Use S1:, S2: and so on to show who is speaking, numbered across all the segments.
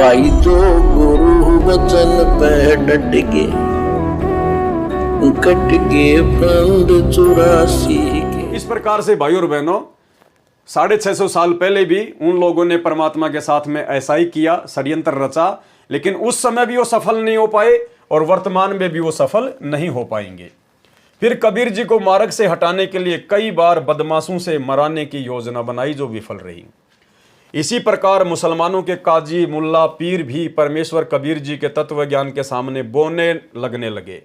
S1: भाई जो गुरु वचन पे डट के कट के फंद 84 के।
S2: इस प्रकार से भाइयों और बहनों 650 साल पहले भी उन लोगों ने परमात्मा के साथ में ऐसा ही किया, षड्यंत्र रचा, लेकिन उस समय भी वो सफल नहीं हो पाए और वर्तमान में भी वो सफल नहीं हो पाएंगे। फिर कबीर जी को मार्ग से हटाने के लिए कई बार बदमाशों से मराने की योजना बनाई जो विफल रही। इसी प्रकार मुसलमानों के काजी मुल्ला पीर भी परमेश्वर कबीर जी के तत्व ज्ञान के सामने बोलने लगने लगे।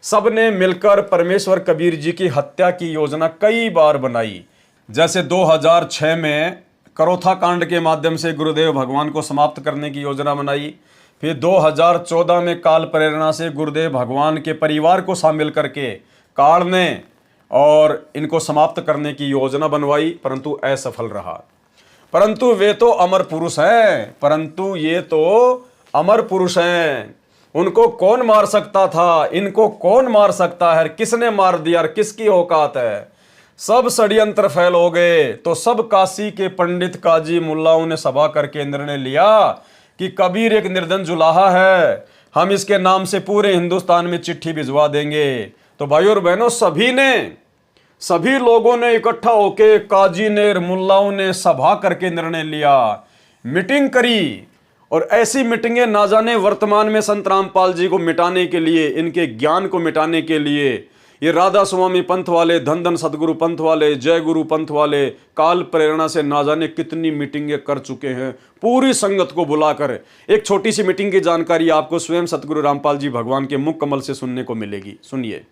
S2: सब ने मिलकर परमेश्वर कबीर जी की हत्या की योजना कई बार बनाई। जैसे 2006 में करोथा कांड के माध्यम से गुरुदेव भगवान को समाप्त करने की योजना बनाई। फिर 2014 में काल प्रेरणा से गुरुदेव भगवान के परिवार को शामिल करके काल ने और इनको समाप्त करने की योजना बनवाई, परंतु असफल रहा। परंतु वे तो अमर पुरुष हैं, परंतु ये तो अमर पुरुष हैं, उनको कौन मार सकता था, इनको कौन मार सकता है, किसने मार दिया, किसकी औकात है। सब षड्यंत्र फैल हो गए तो सब काशी के पंडित काजी मुल्लाओं ने सभा करके निर्णय लिया कि कबीर एक निर्धन जुलाहा है, हम इसके नाम से पूरे हिंदुस्तान में चिट्ठी भिजवा देंगे। तो भाइयों और बहनों सभी लोगों ने इकट्ठा होके काजी ने मुल्लाओं ने सभा करके निर्णय लिया, मीटिंग करी। और ऐसी मीटिंगें ना जाने वर्तमान में संत रामपाल जी को मिटाने के लिए, इनके ज्ञान को मिटाने के लिए ये राधा स्वामी पंथ वाले, धन धन सदगुरु पंथ वाले, जय गुरु पंथ वाले काल प्रेरणा से ना जाने कितनी मीटिंगें कर चुके हैं पूरी संगत को बुलाकर। एक छोटी सी मीटिंग की जानकारी आपको स्वयं सतगुरु रामपाल जी भगवान के मुख कमल से सुनने को मिलेगी। सुनिए।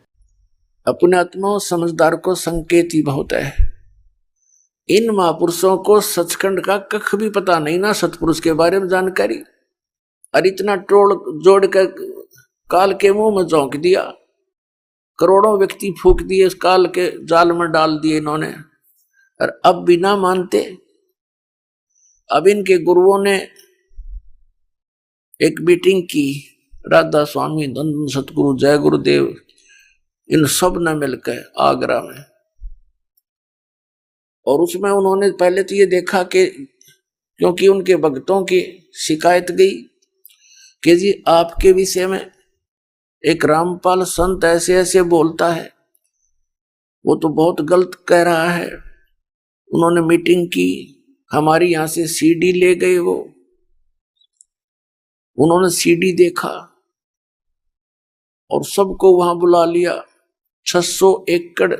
S1: अपने आत्मा समझदार को संकेत ही बहुत है। इन महापुरुषों को सचखंड का कख भी पता नहीं ना, सतपुरुष के बारे में जानकारी, और इतना टोड़ जोड़ कर काल के मुंह में झोंक दिया। करोड़ों व्यक्ति फूंक दिए, इस काल के जाल में डाल दिए इन्होंने, और अब बिना मानते। अब इनके गुरुओं ने एक मीटिंग की, राधा स्वामी, धन सतगुरु, जय गुरुदेव, इन सब ने मिलकर आगरा में। और उसमें उन्होंने पहले तो ये देखा कि क्योंकि उनके भक्तों की शिकायत गई कि जी आपके विषय में एक रामपाल संत ऐसे ऐसे बोलता है, वो तो बहुत गलत कह रहा है। उन्होंने मीटिंग की, हमारी यहां से सीडी ले गए, वो उन्होंने सीडी देखा और सबको वहां बुला लिया। 600 एकड़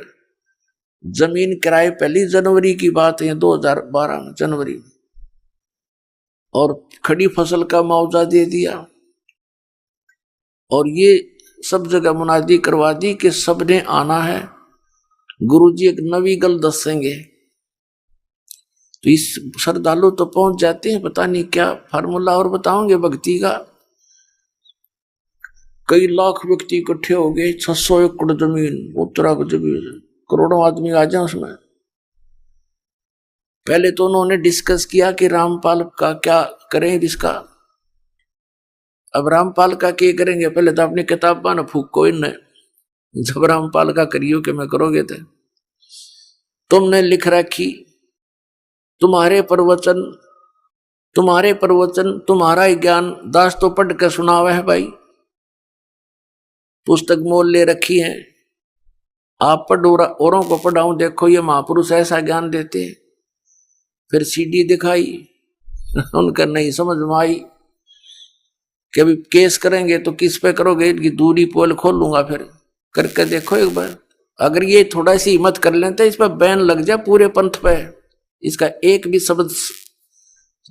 S1: जमीन किराए, पहली जनवरी की बात है 2012 में जनवरी में, और खड़ी फसल का मुआवजा दे दिया। और ये सब जगह मुनादी करवा दी कि सबने आना है, गुरुजी एक नवी गल दसेंगे। तो इस श्रद्धालु तो पहुंच जाते हैं, पता नहीं क्या फार्मूला और बताओगे भक्ति का। कई लाख व्यक्ति इकट्ठे हो गए, 600 एकड़ जमीन, उत्तरा की जमीन, करोड़ों आदमी आ जाए उसमें। पहले तो उन्होंने डिस्कस किया कि रामपाल का क्या करें इसका। अब रामपाल का क्या करेंगे, पहले तो अपनी किताब ना फूको इनने, जब रामपाल का करियो कि मैं करोगे थे। तुमने लिख रखी, तुम्हारे प्रवचन तुम्हारा ही ज्ञान दास तो पढ़ के सुनावा है भाई, पुस्तक मोल ले रखी है, आप पढ़ो औरों को पढ़ाऊं, देखो ये महापुरुष ऐसा ज्ञान देते हैं। फिर सीडी दिखाई, उनका नहीं समझ में आई कि अभी केस करेंगे तो किस पे करोगे, इनकी दूरी पोल खोल लूंगा। फिर करके देखो एक बार, अगर ये थोड़ा सी हिम्मत कर लेते इस पर बैन लग जाए पूरे पंथ पे, इसका एक भी शब्द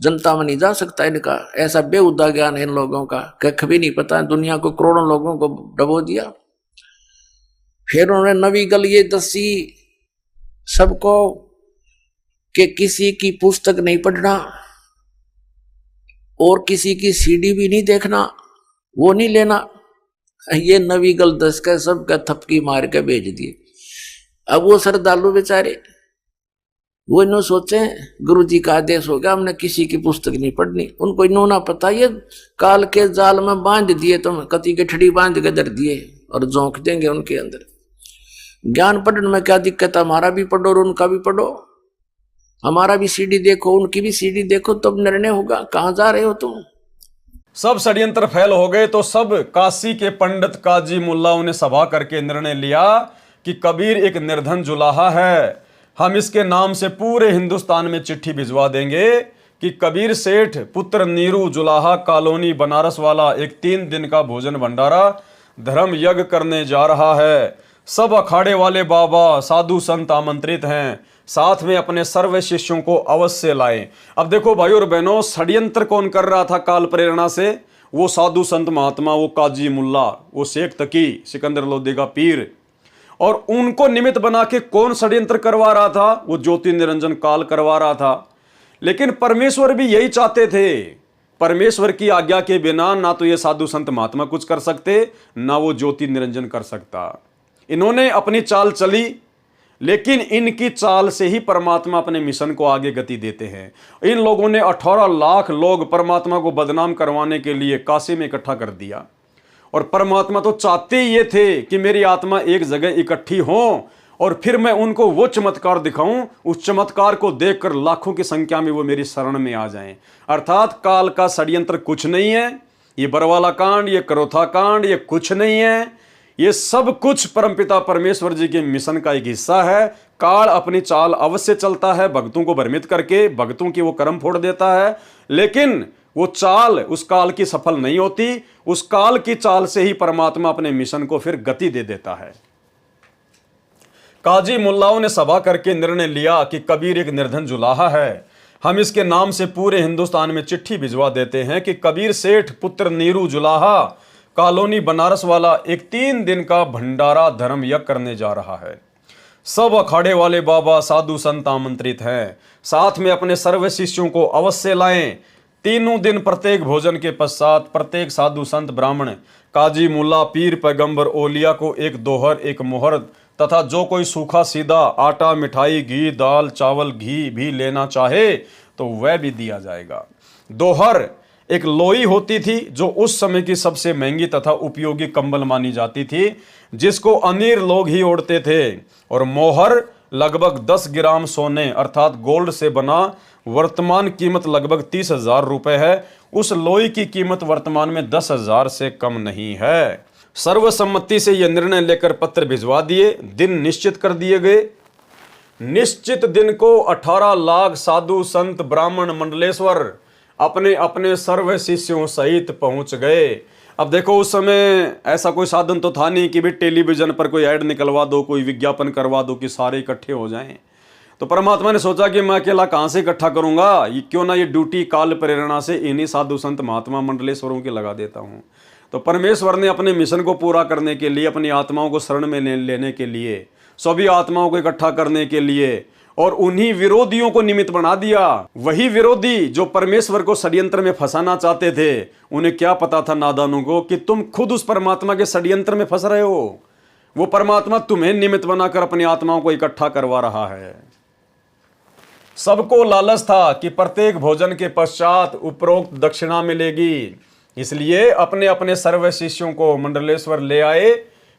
S1: जनता में नहीं जा सकता इनका। ऐसा बेहुदा ज्ञान है इन लोगों का, कख भी नहीं पता, दुनिया को करोड़ों लोगों को डबो दिया। फिर उन्होंने नवी गल ये दसी सबको कि किसी की पुस्तक नहीं पढ़ना और किसी की सीडी भी नहीं देखना, वो नहीं लेना। ये नवी गल दस का सबका थपकी मार के भेज दिए। अब वो श्रद्धालु बेचारे वो इन्हों सोचे गुरुजी का आदेश हो गया, हमने किसी की पुस्तक नहीं पढ़नी। उनको इन्होंने पता ये काल के जाल में बांध दिए, तुम कति के ठड़ी बांध के धर दिए और झोंक देंगे उनके अंदर। ज्ञान पढ़ने में क्या दिक्कत है, हमारा भी पढ़ो और उनका भी पढ़ो, हमारा भी सीडी देखो उनकी भी सीडी देखो, तब निर्णय होगा कहाँ जा रहे हो तुम।
S2: सब षड्यंत्र फैल हो गए तो सब काशी के पंडित काजी मुल्लाओं ने सभा करके निर्णय लिया कि कबीर एक निर्धन जुलाहा है, हम इसके नाम से पूरे हिंदुस्तान में चिट्ठी भिजवा देंगे कि कबीर सेठ पुत्र नीरू जुलाहा कॉलोनी बनारस वाला एक 3 दिन का भोजन भंडारा धर्म यज्ञ करने जा रहा है। सब अखाड़े वाले बाबा साधु संत आमंत्रित हैं, साथ में अपने सर्व शिष्यों को अवश्य लाएं। अब देखो भाई और बहनों, षड्यंत्र कौन कर रहा था काल प्रेरणा से? वो साधु संत महात्मा, वो काजी मुल्ला, वो शेख तकी, सिकंदर लोधी का पीर। और उनको निमित्त बना के कौन षड्यंत्र करवा रहा था? वो ज्योति निरंजन काल करवा रहा था। लेकिन परमेश्वर भी यही चाहते थे। परमेश्वर की आज्ञा के बिना ना तो ये साधु संत महात्मा कुछ कर सकते, ना वो ज्योति निरंजन कर सकता। इन्होंने अपनी चाल चली, लेकिन इनकी चाल से ही परमात्मा अपने मिशन को आगे गति देते हैं। इन लोगों ने 18 लाख लोग परमात्मा को बदनाम करवाने के लिए काशी में इकट्ठा कर दिया। और परमात्मा तो चाहते ही ये थे कि मेरी आत्मा एक जगह इकट्ठी हो और फिर मैं उनको वो चमत्कार दिखाऊं, उस चमत्कार को देखकर लाखों की संख्या में वो मेरी शरण में आ जाएं। अर्थात काल का षड्यंत्र कुछ नहीं है, ये बरवाला कांड, ये करोथा कांड, ये कुछ नहीं है। ये सब कुछ परमपिता परमेश्वर जी के मिशन का एक हिस्सा है। काल अपनी चाल अवश्य चलता है, भक्तों को भ्रमित करके भक्तों की वो कर्म फोड़ देता है, लेकिन वो चाल उस काल की सफल नहीं होती। उस काल की चाल से ही परमात्मा अपने मिशन को फिर गति दे देता है। काजी मुल्लाओं ने सभा करके निर्णय लिया कि कबीर एक निर्धन जुलाहा है, हम इसके नाम से पूरे हिंदुस्तान में चिट्ठी भिजवा देते हैं कि कबीर सेठ पुत्र नीरू जुलाहा कॉलोनी बनारस वाला एक 3 दिन का भंडारा धर्म यज्ञ करने जा रहा है। सब अखाड़े वाले बाबा साधु संत आमंत्रित हैं, साथ में अपने सर्व शिष्यों को अवश्य लाएं। 3 दिन प्रत्येक भोजन के पश्चात प्रत्येक साधु संत ब्राह्मण काजी मुल्ला पीर पैगंबर ओलिया को एक दोहर एक मोहर तथा जो कोई सूखा सीधा आटा मिठाई घी दाल चावल घी भी लेना चाहे तो वह भी दिया जाएगा। दोहर एक लोई होती थी जो उस समय की सबसे महंगी तथा उपयोगी कंबल मानी जाती थी, जिसको अमीर लोग ही ओढ़ते थे। और मोहर लगभग 10 ग्राम सोने अर्थात गोल्ड से बना, वर्तमान कीमत लगभग 30,000 रुपए है। उस लोई की कीमत वर्तमान में 10,000 से कम नहीं है। सर्वसम्मति से यह निर्णय लेकर पत्र भिजवा दिए, दिन निश्चित कर दिए गए। निश्चित दिन को 18 लाख साधु संत ब्राह्मण मंडलेश्वर अपने अपने सर्व शिष्यों सहित पहुंच गए। अब देखो, उस समय ऐसा कोई साधन तो था नहीं कि भी टेलीविजन पर कोई ऐड निकलवा दो, कोई विज्ञापन करवा दो कि सारे इकट्ठे हो जाएं। तो परमात्मा ने सोचा कि मैं अकेला कहाँ से इकट्ठा करूंगा, ये क्यों ना ये ड्यूटी काल प्रेरणा से इन्हीं साधु संत महात्मा मंडलेश्वरों की लगा देता हूँ। तो परमेश्वर ने अपने मिशन को पूरा करने के लिए, अपनी आत्माओं को शरण में लेने के लिए, सभी आत्माओं को इकट्ठा करने के लिए और उन्हीं विरोधियों को निमित्त बना दिया। वही विरोधी जो परमेश्वर को षड्यंत्र में फंसाना चाहते थे, उन्हें क्या पता था नादानों को कि तुम खुद उस परमात्मा के षड्यंत्र में फंस रहे हो। वो परमात्मा तुम्हें निमित्त बनाकर अपनी आत्माओं को इकट्ठा करवा रहा है। सबको लालच था कि प्रत्येक भोजन के पश्चात उपरोक्त दक्षिणा मिलेगी, इसलिए अपने अपने सर्व शिष्यों को मंडलेश्वर ले आए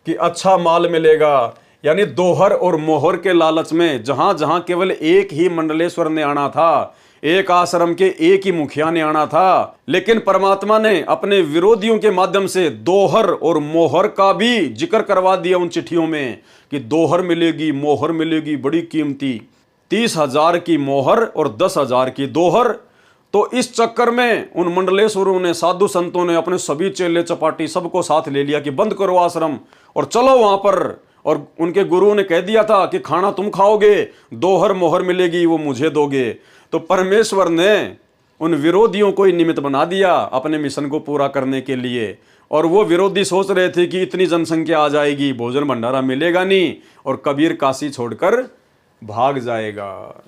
S2: कि अच्छा माल मिलेगा। यानी दोहर और मोहर के लालच में जहां जहां केवल एक ही मंडलेश्वर ने आना था, एक आश्रम के एक ही मुखिया ने आना था, लेकिन परमात्मा ने अपने विरोधियों के माध्यम से दोहर और मोहर का भी जिक्र करवा दिया उन चिट्ठियों में कि दोहर मिलेगी, मोहर मिलेगी बड़ी कीमती, 30,000 की मोहर और 10,000 की दोहर। तो इस चक्कर में उन मंडलेश्वरों ने, साधु संतों ने अपने सभी चेले चपाटी सबको साथ ले लिया कि बंद करो आश्रम और चलो वहां पर। और उनके गुरु ने कह दिया था कि खाना तुम खाओगे, दोहर मोहर मिलेगी वो मुझे दोगे। तो परमेश्वर ने उन विरोधियों को ही निमित्त बना दिया अपने मिशन को पूरा करने के लिए। और वो विरोधी सोच रहे थे कि इतनी जनसंख्या आ जाएगी, भोजन भंडारा मिलेगा नहीं और कबीर काशी छोड़कर भाग जाएगा।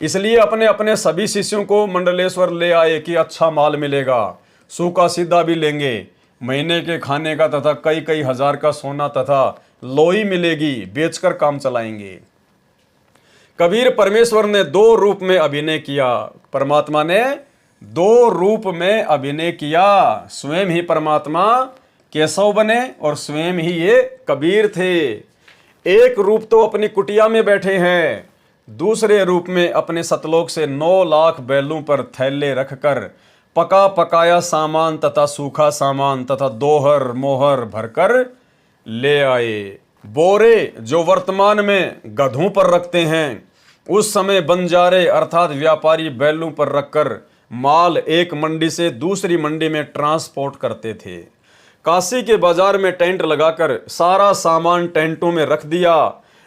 S2: इसलिए अपने अपने सभी शिष्यों को मंडलेश्वर ले आए कि अच्छा माल मिलेगा, सूखा सीधा भी लेंगे, महीने के खाने का तथा कई कई हजार का सोना तथा लोई मिलेगी, बेचकर काम चलाएंगे। कबीर परमेश्वर ने 2 रूप में अभिनय किया। परमात्मा ने 2 रूप में अभिनय किया। स्वयं ही परमात्मा केशव बने और स्वयं ही ये कबीर थे। एक रूप तो अपनी कुटिया में बैठे हैं, दूसरे रूप में अपने सतलोक से 9 लाख बैलों पर थैले रखकर पका पकाया सामान तथा सूखा सामान तथा दोहर मोहर भरकर ले आए। बोरे जो वर्तमान में गधों पर रखते हैं, उस समय बंजारे अर्थात व्यापारी बैलों पर रखकर माल एक मंडी से दूसरी मंडी में ट्रांसपोर्ट करते थे। काशी के बाजार में टेंट लगाकर सारा सामान टेंटों में रख दिया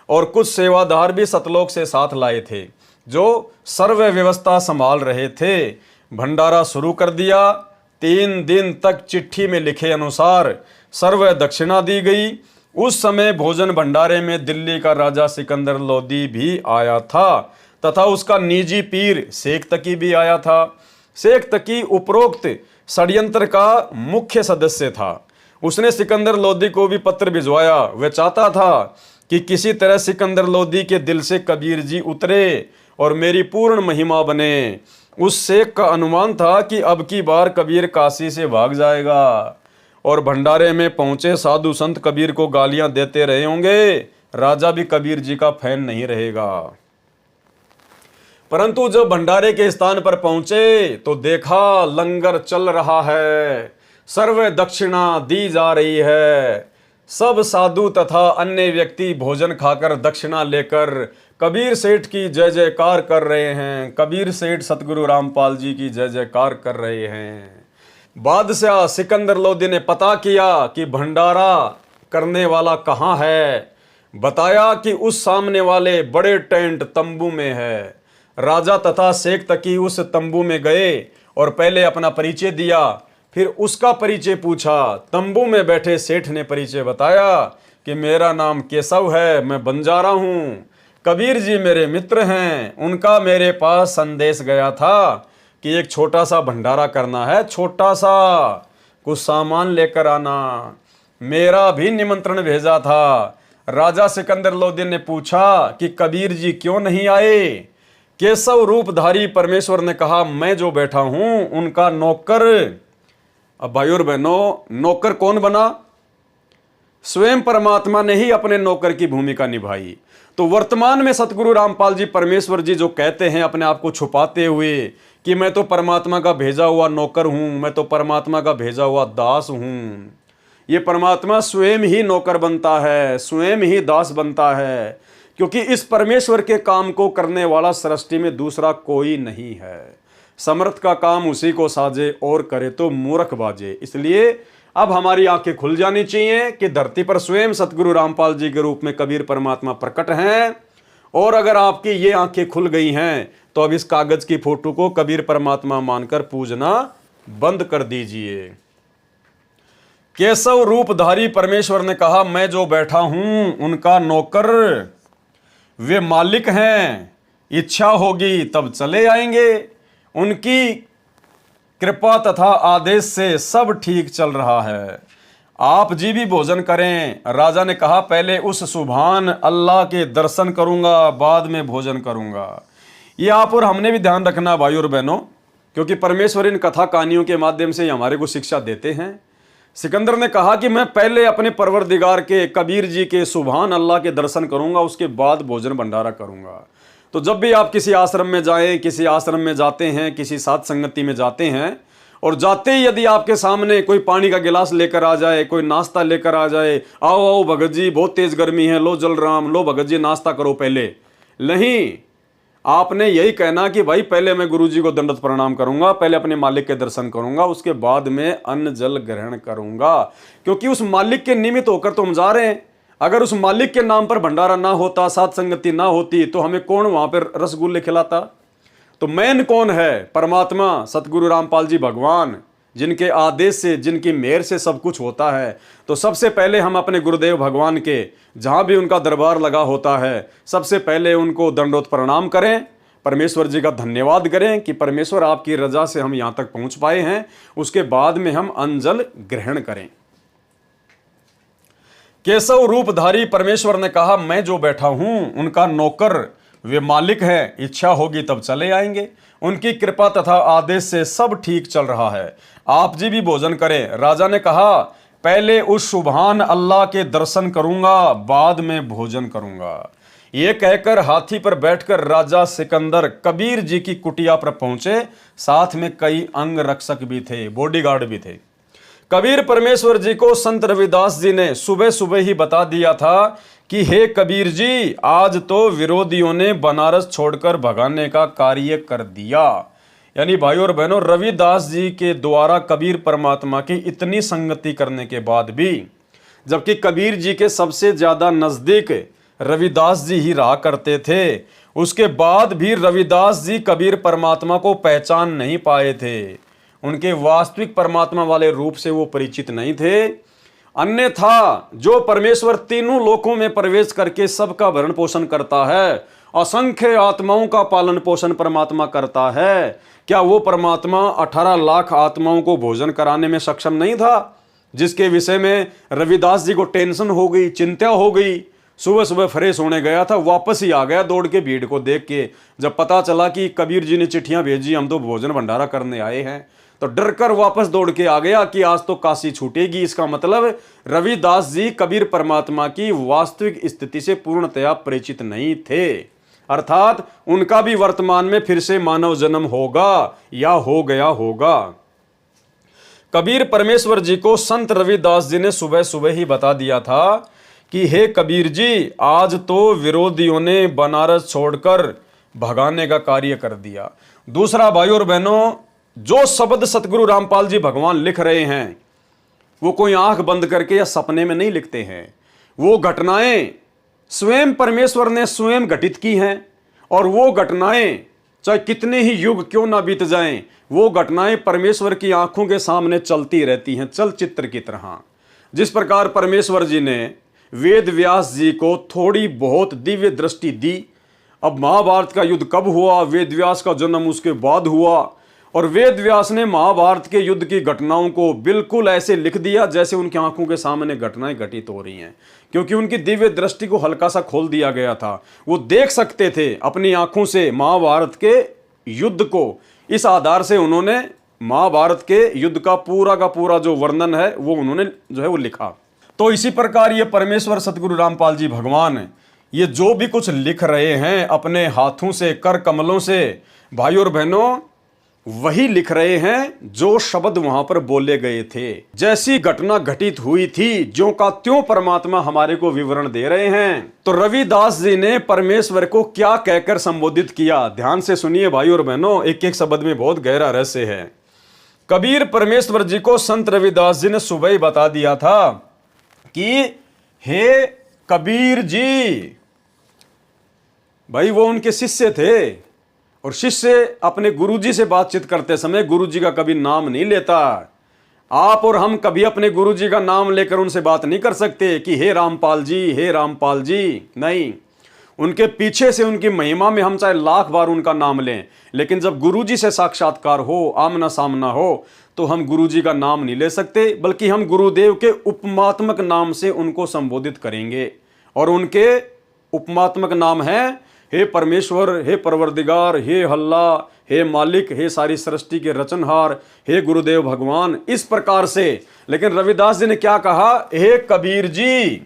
S2: और कुछ सेवादार भी सतलोक से साथ लाए थे जो सर्व व्यवस्था संभाल रहे थे। भंडारा शुरू कर दिया। 3 दिन तक चिट्ठी में लिखे अनुसार सर्व दक्षिणा दी गई। उस समय भोजन भंडारे में दिल्ली का राजा सिकंदर लोदी भी आया था तथा उसका निजी पीर शेख तकी भी आया था। शेख तकी उपरोक्त षड्यंत्र का मुख्य सदस्य था। उसने सिकंदर लोदी को भी पत्र भिजवाया। वह चाहता था कि किसी तरह सिकंदर लोदी के दिल से कबीर जी उतरे और मेरी पूर्ण महिमा बने। उस शेख का अनुमान था कि अब की बार कबीर काशी से भाग जाएगा और भंडारे में पहुंचे साधु संत कबीर को गालियां देते रहे होंगे। राजा भी कबीर जी का फैन नहीं रहेगा। परंतु जब भंडारे के स्थान पर पहुंचे तो देखा लंगर चल रहा है, सर्व दक्षिणा दी जा रही है। सब साधु तथा अन्य व्यक्ति भोजन खाकर दक्षिणा लेकर कबीर सेठ की जय जयकार कर रहे हैं। कबीर सेठ सतगुरु रामपाल जी की जय जयकार कर रहे हैं। बादशाह सिकंदर लोदी ने पता किया कि भंडारा करने वाला कहाँ है। बताया कि उस सामने वाले बड़े टेंट तंबू में है। राजा तथा शेख तकी उस तंबू में गए और पहले अपना परिचय दिया, फिर उसका परिचय पूछा। तंबू में बैठे सेठ ने परिचय बताया कि मेरा नाम केशव है, मैं बंजारा हूँ। कबीर जी मेरे मित्र हैं। उनका मेरे पास संदेश गया था कि एक छोटा सा भंडारा करना है, छोटा सा, कुछ सामान लेकर आना। मेरा भी निमंत्रण भेजा था। राजा सिकंदर लोदी ने पूछा कि कबीर जी क्यों नहीं आए। केशव रूपधारी परमेश्वर ने कहा, मैं जो बैठा हूं उनका नौकर। अब भाई और बहनों, नौकर कौन बना? स्वयं परमात्मा ने ही अपने नौकर की भूमिका निभाई। तो वर्तमान में सतगुरु रामपाल जी परमेश्वर जी जो कहते हैं अपने आप को छुपाते हुए कि मैं तो परमात्मा का भेजा हुआ नौकर हूं, मैं तो परमात्मा का भेजा हुआ दास हूं, ये परमात्मा स्वयं ही नौकर बनता है, स्वयं ही दास बनता है, क्योंकि इस परमेश्वर के काम को करने वाला सृष्टि में दूसरा कोई नहीं है। समर्थ का काम उसी को साजे और करे तो मूर्ख बाजे। इसलिए अब हमारी आंखें खुल जानी चाहिए कि धरती पर स्वयं सतगुरु रामपाल जी के रूप में कबीर परमात्मा प्रकट हैं। और अगर आपकी ये आंखें खुल गई हैं तो अब इस कागज की फोटो को कबीर परमात्मा मानकर पूजना बंद कर दीजिए। केशव रूपधारी परमेश्वर ने कहा, मैं जो बैठा हूं उनका नौकर, वे मालिक हैं, इच्छा होगी तब चले आएंगे। उनकी कृपा तथा आदेश से सब ठीक चल रहा है। आप जी भी भोजन करें। राजा ने कहा, पहले उस सुभान अल्लाह के दर्शन करूंगा, बाद में भोजन करूंगा। ये आप और हमने भी ध्यान रखना भाई और बहनों, क्योंकि परमेश्वर इन कथा कहानियों के माध्यम से हमारे को शिक्षा देते हैं। सिकंदर ने कहा कि मैं पहले अपने परवरदिगार के कबीर जी के सुभान अल्लाह के दर्शन करूंगा, उसके बाद भोजन भंडारा करूंगा। तो जब भी आप किसी आश्रम में जाएं, किसी आश्रम में जाते हैं, किसी साथ संगति में जाते हैं और जाते ही यदि आपके सामने कोई पानी का गिलास लेकर आ जाए, कोई नाश्ता लेकर आ जाए, आओ आओ भगत जी बहुत तेज गर्मी है, लो जल राम, लो भगत जी नाश्ता करो पहले, नहीं, आपने यही कहना कि भाई पहले मैं गुरु जी को दंडवत प्रणाम करूंगा, पहले अपने मालिक के दर्शन करूंगा, उसके बाद में अन्न जल ग्रहण करूंगा, क्योंकि उस मालिक के निमित्त होकर तो हम जा रहे हैं। अगर उस मालिक के नाम पर भंडारा ना होता, साथ संगति ना होती, तो हमें कौन वहां पर रसगुल्ले खिलाता? तो मेन कौन है? परमात्मा सतगुरु रामपाल जी भगवान, जिनके आदेश से, जिनकी मेहर से सब कुछ होता है। तो सबसे पहले हम अपने गुरुदेव भगवान के जहां भी उनका दरबार लगा होता है, सबसे पहले उनको दंडवत प्रणाम करें, परमेश्वर जी का धन्यवाद करें कि परमेश्वर आपकी रजा से हम यहां तक पहुंच पाए हैं। उसके बाद में हम अन्न ग्रहण करें। केशव रूपधारी परमेश्वर ने कहा, मैं जो बैठा हूं उनका नौकर, वे मालिक हैं, इच्छा होगी तब चले आएंगे। उनकी कृपा तथा आदेश से सब ठीक चल रहा है। आप जी भी भोजन करें। राजा ने कहा, पहले उस सुभान अल्लाह के दर्शन करूंगा, बाद में भोजन करूंगा। ये कहकर हाथी पर बैठकर राजा सिकंदर कबीर जी की कुटिया पर पहुंचे। साथ में कई अंग रक्षक भी थे, बॉडीगार्ड भी थे। कबीर परमेश्वर जी को संत रविदास जी ने सुबह सुबह ही बता दिया था कि हे कबीर जी, आज तो विरोधियों ने बनारस छोड़कर भगाने का कार्य कर दिया। यानी भाई और बहनों, रविदास जी के द्वारा कबीर परमात्मा की इतनी संगति करने के बाद भी, जबकि कबीर जी के सबसे ज्यादा नजदीक रविदास जी ही रहा करते थे, उसके बाद भी रविदास जी कबीर परमात्मा को पहचान नहीं पाए थे। उनके वास्तविक परमात्मा वाले रूप से वो परिचित नहीं थे। अन्यथा जो परमेश्वर तीनों लोकों में प्रवेश करके सबका भरण पोषण करता है, असंख्य आत्माओं का पालन पोषण परमात्मा करता है, क्या वो परमात्मा 18 लाख आत्माओं को भोजन कराने में सक्षम नहीं था? जिसके विषय में रविदास जी को टेंशन हो गई, चिंता हो गई। सुबह सुबह फ्रेश होने गया था, वापस ही आ गया दौड़ के भीड़ को देख के। जब पता चला कि कबीर जी ने चिट्ठियां भेजी, हम तो भोजन भंडारा करने आए हैं, तो डर कर वापस दौड़ के आ गया कि आज तो काशी छूटेगी। इसका मतलब रविदास जी कबीर परमात्मा की वास्तविक स्थिति से पूर्णतया परिचित नहीं थे, अर्थात उनका भी वर्तमान में फिर से मानव जन्म होगा या हो गया होगा। कबीर परमेश्वर जी को संत रविदास जी ने सुबह सुबह ही बता दिया था कि हे कबीर जी, आज तो विरोधियों ने बनारस छोड़कर भगाने का कार्य कर दिया। दूसरा भाई और बहनों, जो शब्द सतगुरु रामपाल जी भगवान लिख रहे हैं, वो कोई आंख बंद करके या सपने में नहीं लिखते हैं। वो घटनाएं स्वयं परमेश्वर ने स्वयं घटित की हैं, और वो घटनाएं चाहे कितने ही युग क्यों ना बीत जाएं, वो घटनाएं परमेश्वर की आंखों के सामने चलती रहती हैं, चलचित्र की तरह। जिस प्रकार परमेश्वर जी ने वेद व्यास जी को थोड़ी बहुत दिव्य दृष्टि दी। अब महाभारत का युद्ध कब हुआ? वेद व्यास का जन्म उसके बाद हुआ, और वेद व्यास ने महाभारत के युद्ध की घटनाओं को बिल्कुल ऐसे लिख दिया जैसे उनकी आंखों के सामने घटनाएं घटित हो रही हैं, क्योंकि उनकी दिव्य दृष्टि को हल्का सा खोल दिया गया था। वो देख सकते थे अपनी आंखों से महाभारत के युद्ध को। इस आधार से उन्होंने महाभारत के युद्ध का पूरा जो वर्णन है वो उन्होंने जो है वो लिखा। तो इसी प्रकार ये परमेश्वर सतगुरु रामपाल जी भगवान ये जो भी कुछ लिख रहे हैं अपने हाथों से, कर कमलों से, भाई और बहनों, वही लिख रहे हैं जो शब्द वहां पर बोले गए थे। जैसी घटना घटित हुई थी, ज्यों का त्यों परमात्मा हमारे को विवरण दे रहे हैं। तो रविदास जी ने परमेश्वर को क्या कहकर संबोधित किया, ध्यान से सुनिए भाई और बहनों, एक एक शब्द में बहुत गहरा रहस्य है। कबीर परमेश्वर जी को संत रविदास जी ने सुबह ही बता दिया था कि हे कबीर जी, भाई वो उनके शिष्य थे, और शिष्य अपने गुरुजी से बातचीत करते समय गुरुजी का कभी नाम नहीं लेता। आप और हम कभी अपने गुरुजी का नाम लेकर उनसे बात नहीं कर सकते कि हे रामपाल जी, हे रामपाल जी, नहीं। उनके पीछे से उनकी महिमा में हम चाहे लाख बार उनका नाम लें, लेकिन जब गुरुजी से साक्षात्कार हो, आमना सामना हो, तो हम गुरुजी का नाम नहीं ले सकते, बल्कि हम गुरुदेव के उपमात्मक नाम से उनको संबोधित करेंगे। और उनके उपमात्मक नाम है हे परमेश्वर, हे परवरदिगार, हे हल्ला, हे मालिक, हे सारी सृष्टि के रचनहार, हे गुरुदेव भगवान, इस प्रकार से। लेकिन रविदास जी ने क्या कहा, हे कबीर जी,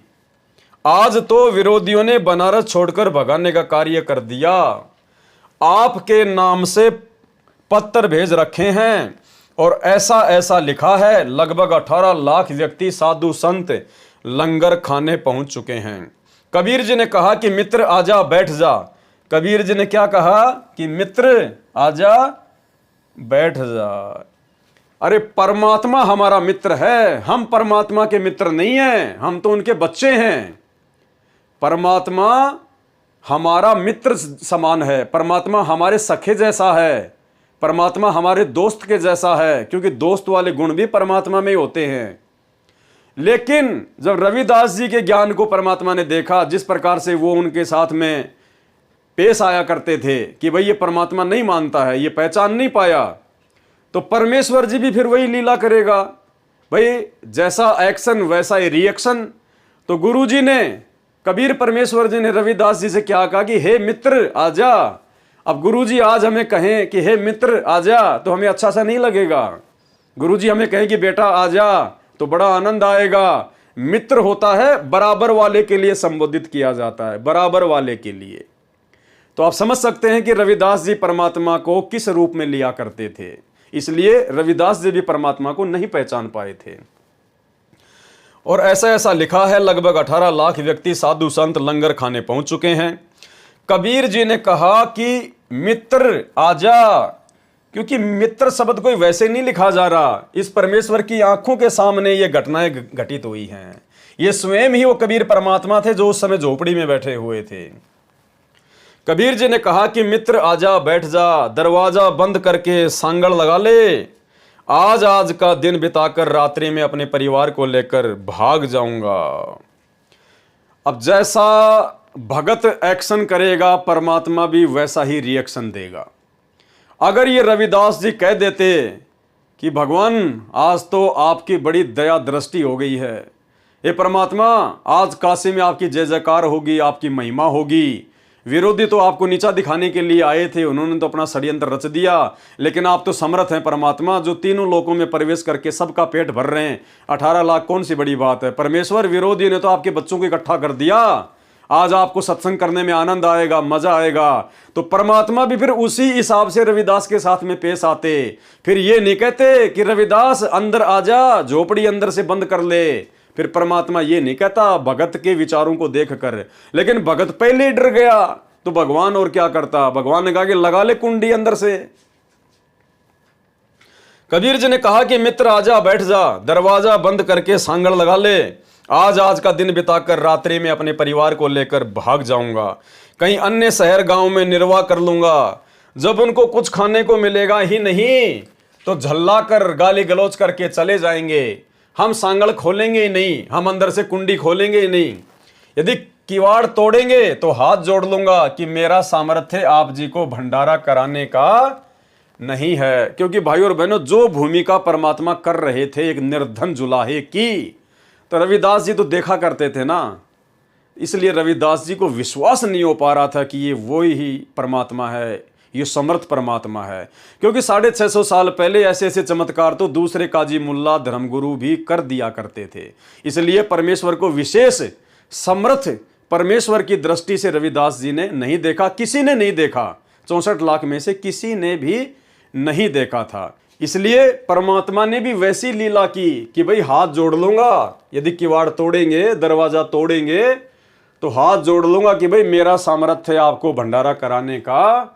S2: आज तो विरोधियों ने बनारस छोड़कर भगाने का कार्य कर दिया। आपके नाम से पत्र भेज रखे हैं और ऐसा ऐसा लिखा है, लगभग 18 लाख व्यक्ति, साधु संत लंगर खाने पहुंच चुके हैं। कबीर जी ने कहा कि मित्र आजा, बैठ जा। कबीर जी ने क्या कहा कि मित्र आजा, बैठ जा। अरे परमात्मा हमारा मित्र है, हम परमात्मा के मित्र नहीं हैं, हम तो उनके बच्चे हैं। परमात्मा हमारा मित्र समान है, परमात्मा हमारे सखे जैसा है, परमात्मा हमारे दोस्त के जैसा है, क्योंकि दोस्त वाले गुण भी परमात्मा में ही होते हैं। लेकिन जब रविदास जी के ज्ञान को परमात्मा ने देखा, जिस प्रकार से वो उनके साथ में पेश आया करते थे कि भाई ये परमात्मा नहीं मानता है, ये पहचान नहीं पाया, तो परमेश्वर जी भी फिर वही लीला करेगा। भाई जैसा एक्शन वैसा ही रिएक्शन। तो गुरु जी ने, कबीर परमेश्वर जी ने रविदास जी से क्या कहा कि हे मित्र आजा। अब गुरु जी आज हमें कहें कि हे मित्र आजा, तो हमें अच्छा सा नहीं लगेगा। गुरु जी हमें कहें कि बेटा आजा, तो बड़ा आनंद आएगा। मित्र होता है बराबर वाले के लिए संबोधित किया जाता है, बराबर वाले के लिए। तो आप समझ सकते हैं कि रविदास जी परमात्मा को किस रूप में लिया करते थे, इसलिए रविदास जी भी परमात्मा को नहीं पहचान पाए थे। और ऐसा ऐसा लिखा है, लगभग 18 लाख व्यक्ति साधु संत लंगर खाने पहुंच चुके हैं। कबीर जी ने कहा कि मित्र आजा, क्योंकि मित्र शब्द कोई वैसे नहीं लिखा जा रहा, इस परमेश्वर की आंखों के सामने ये घटनाएं घटित हुई हैं। ये स्वयं ही वो कबीर परमात्मा थे जो उस समय झोपड़ी में बैठे हुए थे। कबीर जी ने कहा कि मित्र आजा, बैठ जा, दरवाजा बंद करके सांगड़ लगा ले, आज आज का दिन बिताकर रात्रि में अपने परिवार को लेकर भाग जाऊंगा। अब जैसा भगत एक्शन करेगा, परमात्मा भी वैसा ही रिएक्शन देगा। अगर ये रविदास जी कह देते कि भगवान आज तो आपकी बड़ी दया दृष्टि हो गई है, ये परमात्मा आज काशी में आपकी जय जयकार होगी, आपकी महिमा होगी, विरोधी तो आपको नीचा दिखाने के लिए आए थे, उन्होंने तो अपना षड्यंत्र रच दिया, लेकिन आप तो समर्थ हैं परमात्मा, जो तीनों लोकों में प्रवेश करके सबका पेट भर रहे हैं। 18 लाख कौन सी बड़ी बात है। परमेश्वर विरोधी ने तो आपके बच्चों को इकट्ठा कर दिया, आज आपको सत्संग करने में आनंद आएगा, मजा आएगा। तो परमात्मा भी फिर उसी हिसाब से रविदास के साथ में पेश आते। फिर ये नहीं कहते कि रविदास अंदर आजा, झोपड़ी अंदर से बंद कर ले। फिर परमात्मा ये नहीं कहता भगत के विचारों को देखकर, लेकिन भगत पहले ही डर गया तो भगवान और क्या करता। भगवान ने कहा कि लगा ले कुंडी अंदर से। कबीर जी ने कहा कि मित्र आजा, बैठ जा, दरवाजा बंद करके सांगड़ लगा ले, आज आज का दिन बिताकर रात्रि में अपने परिवार को लेकर भाग जाऊंगा, कहीं अन्य शहर गांव में निर्वाह कर लूंगा। जब उनको कुछ खाने को मिलेगा ही नहीं तो झल्ला कर गाली गलौज करके चले जाएंगे। हम सांगड़ खोलेंगे ही नहीं, हम अंदर से कुंडी खोलेंगे ही नहीं। यदि किवाड़ तोड़ेंगे तो हाथ जोड़ लूंगा कि मेरा सामर्थ्य आप जी को भंडारा कराने का नहीं है। क्योंकि भाई और बहनों, जो भूमिका परमात्मा कर रहे थे एक निर्धन जुलाहे की, तो रविदास जी तो देखा करते थे ना, इसलिए रविदास जी को विश्वास नहीं हो पा रहा था कि ये वो ही परमात्मा है, ये समर्थ परमात्मा है। क्योंकि 650 साल पहले ऐसे ऐसे चमत्कार तो दूसरे काजी मुल्ला धर्मगुरु भी कर दिया करते थे। इसलिए परमेश्वर को विशेष समर्थ परमेश्वर की दृष्टि से रविदास जी ने नहीं देखा, किसी ने नहीं देखा। 64 लाख में से किसी ने भी नहीं देखा था। इसलिए परमात्मा ने भी वैसी लीला की कि भाई हाथ जोड़ लूंगा, यदि किवाड़ तोड़ेंगे, दरवाजा तोड़ेंगे तो हाथ जोड़ लूंगा कि भाई मेरा सामर्थ्य आपको भंडारा कराने का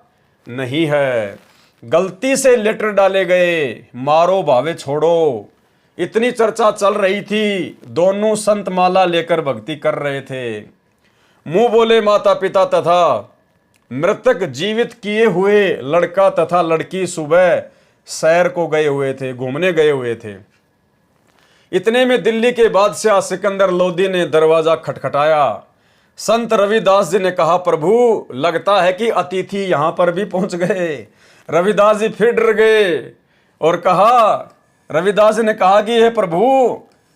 S2: नहीं है। गलती से लेटर डाले गए, मारो भावे छोड़ो, इतनी चर्चा चल रही थी। दोनों संत माला लेकर भक्ति कर रहे थे। मुंह बोले माता पिता तथा मृतक जीवित किए हुए लड़का तथा लड़की सुबह सैर को गए हुए थे, घूमने गए हुए थे। इतने में दिल्ली के बादशाह सिकंदर लोदी ने दरवाजा खटखटाया। संत रविदास जी ने कहा, प्रभु लगता है कि अतिथि यहां पर भी पहुंच गए। रविदास जी फिर डर गए और कहा, रविदास जी ने कहा कि हे प्रभु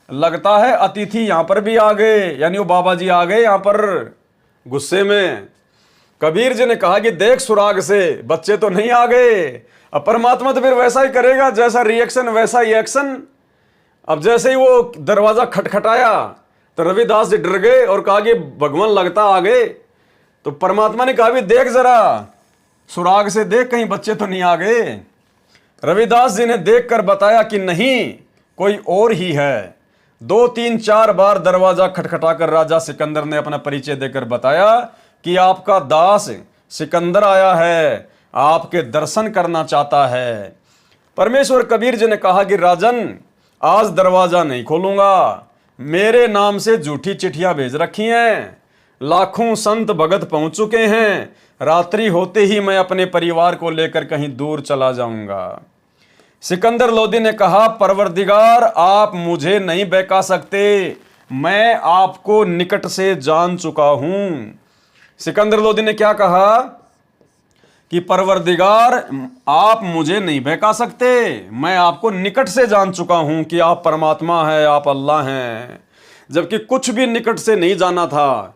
S2: लगता है अतिथि यहां पर भी आ गए, यानी वो बाबा जी आ गए यहां पर गुस्से में। कबीर जी ने कहा कि देख सुराग से, बच्चे तो नहीं आ गए। अब परमात्मा तो फिर वैसा ही करेगा, जैसा रिएक्शन वैसा ही एक्शन। अब जैसे ही वो दरवाजा खटखटाया तो रविदास जी डर गए और कहा कि भगवान लगता आ गए। तो परमात्मा ने कहा भी देख जरा सुराग से देख, कहीं बच्चे तो नहीं आ गए। रविदास जी ने देखकर बताया कि नहीं, कोई और ही है। 2 3 4 बार दरवाजा खटखटाकर राजा सिकंदर ने अपना परिचय देकर बताया कि आपका दास सिकंदर आया है, आपके दर्शन करना चाहता है। परमेश्वर कबीर जी ने कहा कि राजन आज दरवाजा नहीं खोलूंगा, मेरे नाम से झूठी चिट्ठियां भेज रखी हैं, लाखों संत भगत पहुंच चुके हैं, रात्रि होते ही मैं अपने परिवार को लेकर कहीं दूर चला जाऊंगा। सिकंदर लोदी ने कहा, परवरदिगार आप मुझे नहीं बहका सकते, मैं आपको निकट से जान चुका हूं। सिकंदर लोदी ने क्या कहा कि परवरदिगार आप मुझे नहीं बहका सकते, मैं आपको निकट से जान चुका हूं कि आप परमात्मा है, आप अल्लाह हैं। जबकि कुछ भी निकट से नहीं जाना था।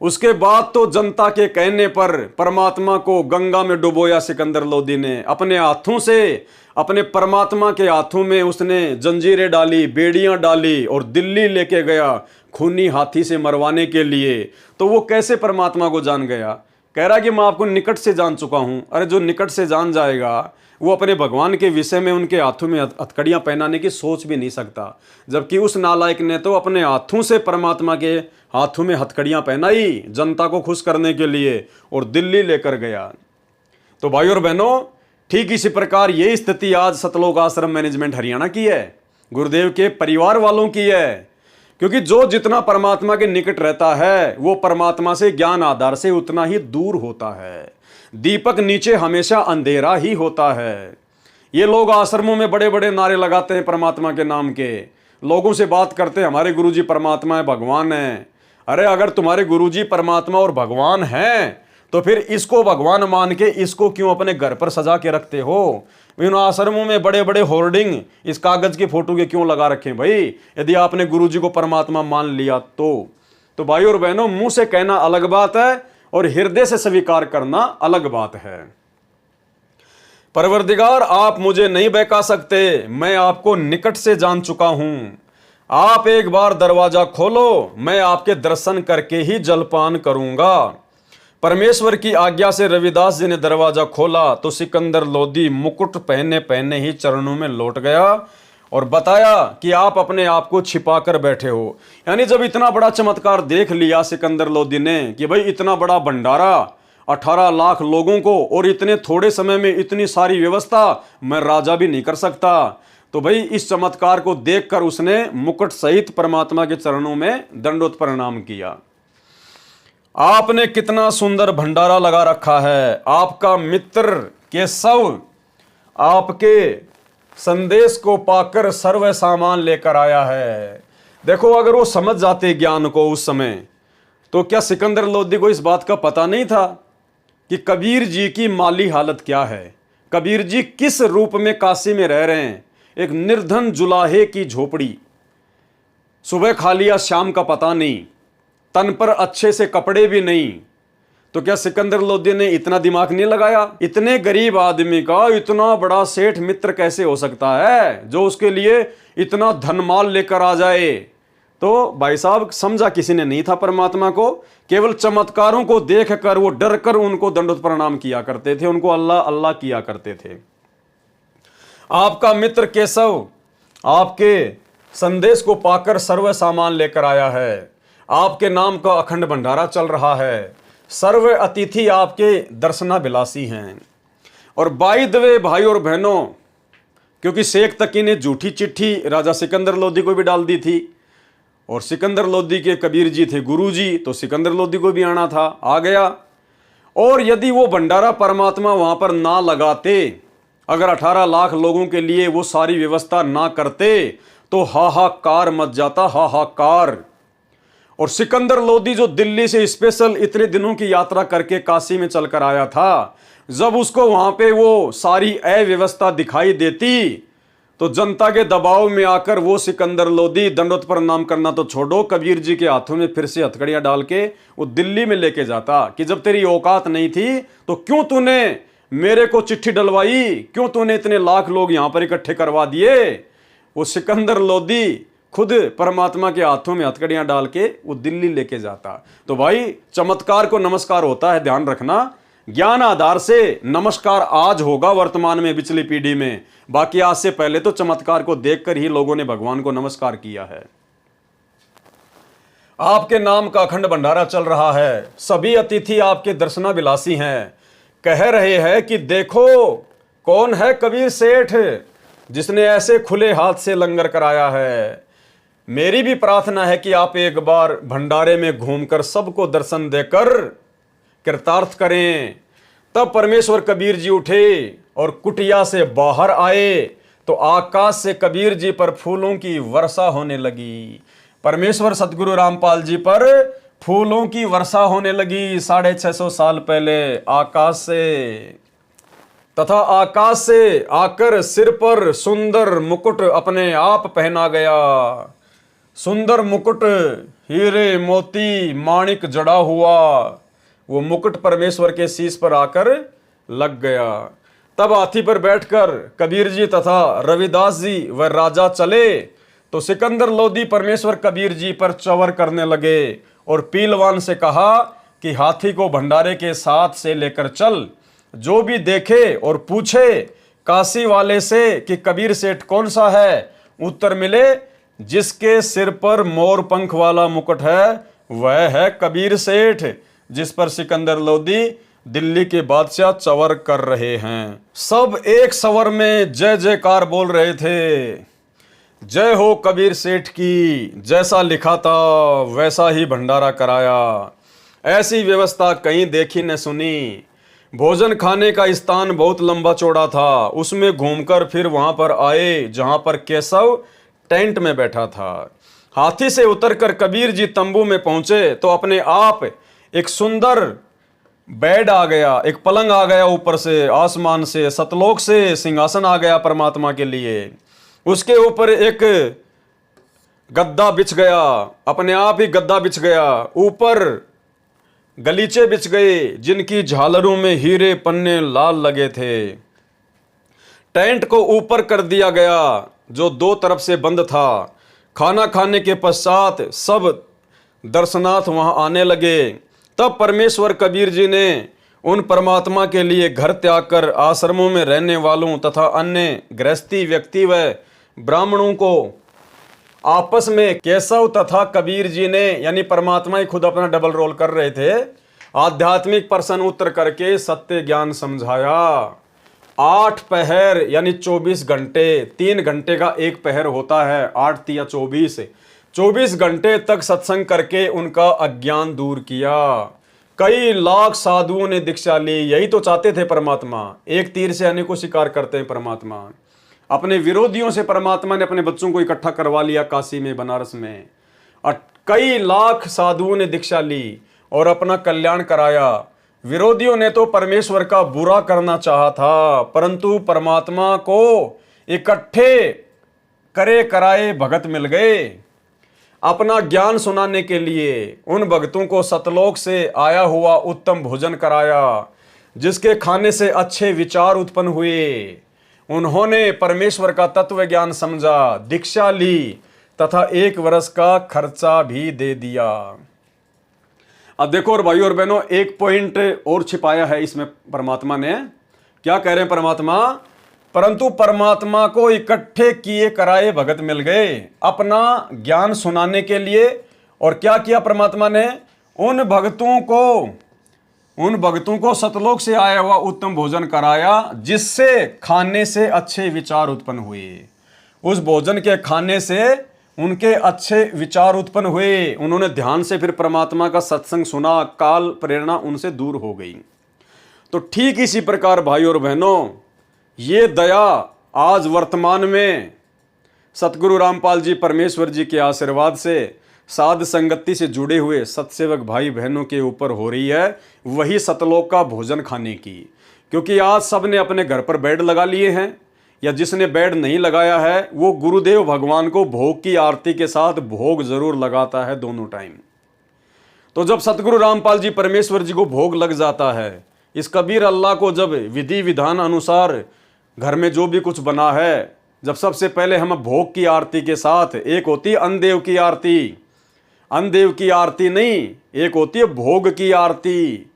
S2: उसके बाद तो जनता के कहने पर परमात्मा को गंगा में डुबोया सिकंदर लोदी ने। अपने हाथों से, अपने परमात्मा के हाथों में उसने जंजीरें डाली, बेड़ियां डाली और दिल्ली लेके गया खूनी हाथी से मरवाने के लिए। तो वो कैसे परमात्मा को जान गया? कह रहा कि मैं आपको निकट से जान चुका हूं। अरे जो निकट से जान जाएगा वो अपने भगवान के विषय में उनके हाथों में हथकड़ियां पहनाने की सोच भी नहीं सकता। जबकि उस नालायक ने तो अपने हाथों से परमात्मा के हाथों में हथकड़ियां पहनाई जनता को खुश करने के लिए और दिल्ली लेकर गया। तो भाई और बहनों, ठीक इसी प्रकार ये स्थिति आज सतलोक आश्रम मैनेजमेंट हरियाणा की है, गुरुदेव के परिवार वालों की है। क्योंकि जो जितना परमात्मा के निकट रहता है वो परमात्मा से ज्ञान आधार से उतना ही दूर होता है। दीपक नीचे हमेशा अंधेरा ही होता है। ये लोग आश्रमों में बड़े बड़े नारे लगाते हैं परमात्मा के नाम के, लोगों से बात करते हैं हमारे गुरुजी परमात्मा है, भगवान है। अरे अगर तुम्हारे गुरुजी परमात्मा और भगवान हैं तो फिर इसको भगवान मान के इसको क्यों अपने घर पर सजा के रखते हो? इन आश्रमों में बड़े बड़े होर्डिंग इस कागज की फोटो के क्यों लगा रखे भाई, यदि आपने गुरुजी को परमात्मा मान लिया तो भाई और बहनों, मुंह से कहना अलग बात है और हृदय से स्वीकार करना अलग बात है। परवरदिगार, आप मुझे नहीं बहका सकते, मैं आपको निकट से जान चुका हूं। आप एक बार दरवाजा खोलो, मैं आपके दर्शन करके ही जलपान करूंगा। परमेश्वर की आज्ञा से रविदास जी ने दरवाजा खोला तो सिकंदर लोदी मुकुट पहने पहने ही चरणों में लौट गया और बताया कि आप अपने आप को छिपा कर बैठे हो। यानी जब इतना बड़ा चमत्कार देख लिया सिकंदर लोदी ने कि भाई इतना बड़ा भंडारा, 18 लाख लोगों को और इतने थोड़े समय में इतनी सारी व्यवस्था मैं राजा भी नहीं कर सकता, तो भाई इस चमत्कार को देखकर उसने मुकुट सहित परमात्मा के चरणों में दंडोत प्रणाम किया। आपने कितना सुंदर भंडारा लगा रखा है। आपका मित्र केशव आपके संदेश को पाकर सर्व सामान लेकर आया है। देखो, अगर वो समझ जाते ज्ञान को उस समय, तो क्या सिकंदर लोदी को इस बात का पता नहीं था कि कबीर जी की माली हालत क्या है? कबीर जी किस रूप में काशी में रह रहे हैं? एक निर्धन जुलाहे की झोपड़ी, सुबह खा लिया शाम का पता नहीं, तन पर अच्छे से कपड़े भी नहीं। तो क्या सिकंदर लोदी ने इतना दिमाग नहीं लगाया? इतने गरीब आदमी का इतना बड़ा सेठ मित्र कैसे हो सकता है जो उसके लिए इतना धनमाल लेकर आ जाए? तो भाई साहब, समझा किसी ने नहीं था परमात्मा को। केवल चमत्कारों को देखकर वो डर कर उनको दंडोत प्रणाम किया करते थे, उनको अल्लाह अल्लाह किया करते थे। आपका मित्र केशव आपके संदेश को पाकर सर्व सामान लेकर आया है। आपके नाम का अखंड भंडारा चल रहा है। सर्व अतिथि आपके दर्शनाभिलाषी हैं। और बाय द वे भाई और बहनों, क्योंकि शेख तकी ने झूठी चिट्ठी राजा सिकंदर लोदी को भी डाल दी थी और सिकंदर लोदी के कबीर जी थे गुरुजी, तो सिकंदर लोदी को भी आना था, आ गया। और यदि वो भंडारा परमात्मा वहां पर ना लगाते, अगर 18 लाख लोगों के लिए वो सारी व्यवस्था ना करते तो हाहाकार मच जाता, हाहाकार। और सिकंदर लोदी जो दिल्ली से स्पेशल इतने दिनों की यात्रा करके काशी में चलकर आया था, जब उसको वहां पे वो सारी अव्यवस्था दिखाई देती तो जनता के दबाव में आकर वो सिकंदर लोदी दंडोत प्रणाम करना तो छोड़ो, कबीर जी के हाथों में फिर से हथकड़ियां डाल के वो दिल्ली में लेके जाता कि जब तेरी औकात नहीं थी तो क्यों तूने मेरे को चिट्ठी डलवाई, क्यों तूने इतने लाख लोग यहां पर इकट्ठे करवा दिए? वो सिकंदर लोदी खुद परमात्मा के हाथों में हथकड़ियां डाल के वो दिल्ली लेके जाता। तो भाई, चमत्कार को नमस्कार होता है, ध्यान रखना। ज्ञान आधार से नमस्कार आज होगा वर्तमान में पिछली पीढ़ी में, बाकी आज से पहले तो चमत्कार को देखकर ही लोगों ने भगवान को नमस्कार किया है। आपके नाम का अखंड भंडारा चल रहा है। सभी अतिथि आपके दर्शनाभिलाषी हैं। कह रहे हैं कि देखो कौन है कबीर सेठ जिसने ऐसे खुले हाथ से लंगर कराया है। मेरी भी प्रार्थना है कि आप एक बार भंडारे में घूमकर सबको दर्शन देकर कृतार्थ करें। तब परमेश्वर कबीर जी उठे और कुटिया से बाहर आए तो आकाश से कबीर जी पर फूलों की वर्षा होने लगी। परमेश्वर सतगुरु रामपाल जी पर फूलों की वर्षा होने लगी 650 साल पहले आकाश से, तथा आकाश से आकर सिर पर सुंदर मुकुट अपने आप पहना गया। सुंदर मुकुट हीरे मोती माणिक जड़ा हुआ वो मुकुट परमेश्वर के शीश पर आकर लग गया। तब हाथी पर बैठकर कबीर जी तथा रविदास जी व राजा चले तो सिकंदर लोधी परमेश्वर कबीर जी पर चवर करने लगे और पीलवान से कहा कि हाथी को भंडारे के साथ से लेकर चल, जो भी देखे और पूछे काशी वाले से कि कबीर सेठ कौन सा है, उत्तर मिले जिसके सिर पर मोर पंख वाला मुकुट है वह है कबीर सेठ, जिस पर सिकंदर लोधी दिल्ली के बादशाह चवर कर रहे हैं। सब एक स्वर में जय जयकार बोल रहे थे, जय हो कबीर सेठ की, जैसा लिखा था वैसा ही भंडारा कराया, ऐसी व्यवस्था कहीं देखी न सुनी। भोजन खाने का स्थान बहुत लंबा चौड़ा था, उसमें घूमकर फिर वहां पर आए जहां पर केशव टेंट में बैठा था। हाथी से उतरकर कबीर जी तंबू में पहुंचे तो अपने आप एक सुंदर बेड आ गया, एक पलंग आ गया, ऊपर से आसमान से सतलोक से सिंहासन आ गया परमात्मा के लिए। उसके ऊपर एक गद्दा बिछ गया, अपने आप ही गद्दा बिछ गया, ऊपर गलीचे बिछ गए जिनकी झालरों में हीरे पन्ने लाल लगे थे। टेंट को ऊपर कर दिया गया जो दो तरफ से बंद था। खाना खाने के पश्चात सब दर्शनार्थ वहां आने लगे। तब परमेश्वर कबीर जी ने उन परमात्मा के लिए घर त्याग कर आश्रमों में रहने वालों तथा अन्य गृहस्थी व्यक्ति व ब्राह्मणों को आपस में केशव तथा कबीर जी ने, यानी परमात्मा ही खुद अपना डबल रोल कर रहे थे, आध्यात्मिक प्रश्न उत्तर करके सत्य ज्ञान समझाया। 8 पहर यानी 24 घंटे, 3 घंटे का एक पहर होता है, 8 तिया 24 घंटे तक सत्संग करके उनका अज्ञान दूर किया। कई लाख साधुओं ने दीक्षा ली। यही तो चाहते थे परमात्मा, एक तीर से अनेकों शिकार करते हैं परमात्मा। अपने विरोधियों से परमात्मा ने अपने बच्चों को इकट्ठा करवा लिया काशी में, बनारस में, और कई लाख साधुओं ने दीक्षा ली और अपना कल्याण कराया। विरोधियों ने तो परमेश्वर का बुरा करना चाहा था, परंतु परमात्मा को इकट्ठे करे कराए भगत मिल गए। अपना ज्ञान सुनाने के लिए उन भक्तों को सतलोक से आया हुआ उत्तम भोजन कराया, जिसके खाने से अच्छे विचार उत्पन्न हुए। उन्होंने परमेश्वर का तत्व ज्ञान समझा, दीक्षा ली तथा 1 वर्ष का खर्चा भी दे दिया। अब देखो और भाइयों और बहनों, एक पॉइंट और छिपाया है इसमें परमात्मा ने। क्या कह रहे हैं परमात्मा? परंतु परमात्मा को इकट्ठे किए कराए भगत मिल गए अपना ज्ञान सुनाने के लिए। और क्या किया परमात्मा ने? उन भक्तों को सतलोक से आया हुआ उत्तम भोजन कराया, जिससे खाने से अच्छे विचार उत्पन्न हुए। उस भोजन के खाने से उनके अच्छे विचार उत्पन्न हुए। उन्होंने ध्यान से फिर परमात्मा का सत्संग सुना, काल प्रेरणा उनसे दूर हो गई। तो ठीक इसी प्रकार भाई और बहनों, ये दया आज वर्तमान में सतगुरु रामपाल जी परमेश्वर जी के आशीर्वाद से साध संगति से जुड़े हुए सत्सेवक भाई बहनों के ऊपर हो रही है, वही सतलोक का भोजन खाने की। क्योंकि आज सब ने अपने घर पर बेड लगा लिए हैं, या जिसने बेड नहीं लगाया है वो गुरुदेव भगवान को भोग की आरती के साथ भोग जरूर लगाता है दोनों टाइम। तो जब सतगुरु रामपाल जी परमेश्वर जी को भोग लग जाता है, इस कबीर अल्लाह को जब विधि विधान अनुसार घर में जो भी कुछ बना है, जब सबसे पहले हम भोग की आरती के साथ, एक होती है अन्नदेव की आरती, अन्नदेव की आरती नहीं, एक होती है भोग की आरती।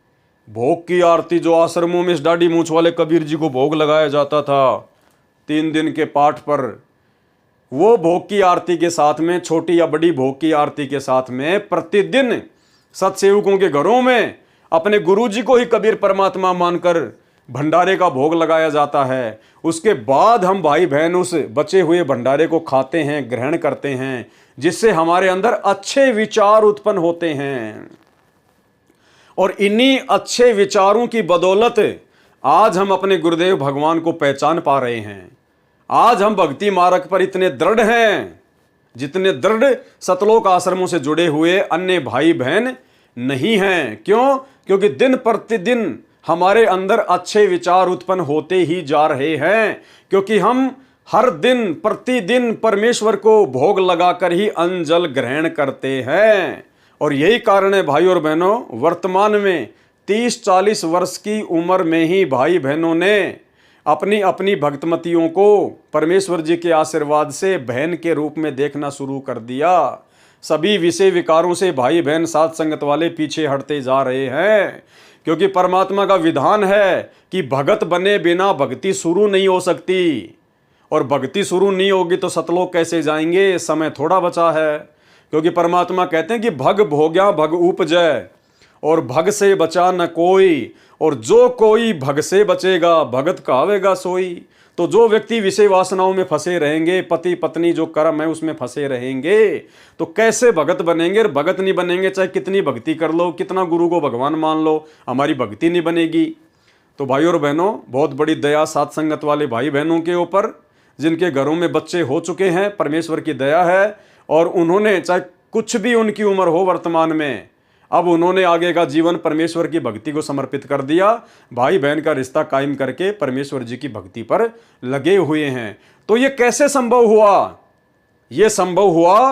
S2: भोग की आरती जो आश्रमों में इस दाढ़ी मूंछ वाले कबीर जी को भोग लगाया जाता था 3 दिन के पाठ पर, वो भोग की आरती के साथ में, छोटी या बड़ी भोग की आरती के साथ में प्रतिदिन सत्सेवकों के घरों में अपने गुरु जी को ही कबीर परमात्मा मानकर भंडारे का भोग लगाया जाता है। उसके बाद हम भाई बहन उस बचे हुए भंडारे को खाते हैं, ग्रहण करते हैं, जिससे हमारे अंदर अच्छे विचार उत्पन्न होते हैं। और इन्हीं अच्छे विचारों की बदौलत आज हम अपने गुरुदेव भगवान को पहचान पा रहे हैं। आज हम भक्ति मार्ग पर इतने दृढ़ हैं जितने दृढ़ सतलोक आश्रमों से जुड़े हुए अन्य भाई बहन नहीं हैं। क्यों? क्योंकि दिन प्रतिदिन हमारे अंदर अच्छे विचार उत्पन्न होते ही जा रहे हैं, क्योंकि हम हर दिन प्रतिदिन परमेश्वर को भोग लगाकर ही अन्न जल ग्रहण करते हैं। और यही कारण है भाई और बहनों, वर्तमान में 30-40 वर्ष की उम्र में ही भाई बहनों ने अपनी अपनी भक्तमतियों को परमेश्वर जी के आशीर्वाद से बहन के रूप में देखना शुरू कर दिया। सभी विषय विकारों से भाई बहन साथ संगत वाले पीछे हटते जा रहे हैं, क्योंकि परमात्मा का विधान है कि भगत बने बिना भक्ति शुरू नहीं हो सकती, और भक्ति शुरू नहीं होगी तो सतलोक कैसे जाएंगे, समय थोड़ा बचा है। क्योंकि परमात्मा कहते हैं कि भग भोग्या भग उपजय, और भग से बचा न कोई, और जो कोई भग से बचेगा भगत कहावेगा सोई। तो जो व्यक्ति विषय वासनाओं में फंसे रहेंगे, पति पत्नी जो कर्म है उसमें फंसे रहेंगे, तो कैसे भगत बनेंगे? और भगत नहीं बनेंगे चाहे कितनी भक्ति कर लो, कितना गुरु को भगवान मान लो, हमारी भक्ति नहीं बनेगी। तो भाई और बहनों, बहुत बड़ी दया साथ संगत वाले भाई बहनों के ऊपर, जिनके घरों में बच्चे हो चुके हैं, परमेश्वर की दया है। और उन्होंने चाहे कुछ भी उनकी उम्र हो वर्तमान में, अब उन्होंने आगे का जीवन परमेश्वर की भक्ति को समर्पित कर दिया, भाई बहन का रिश्ता कायम करके परमेश्वर जी की भक्ति पर लगे हुए हैं। तो ये कैसे संभव हुआ? ये संभव हुआ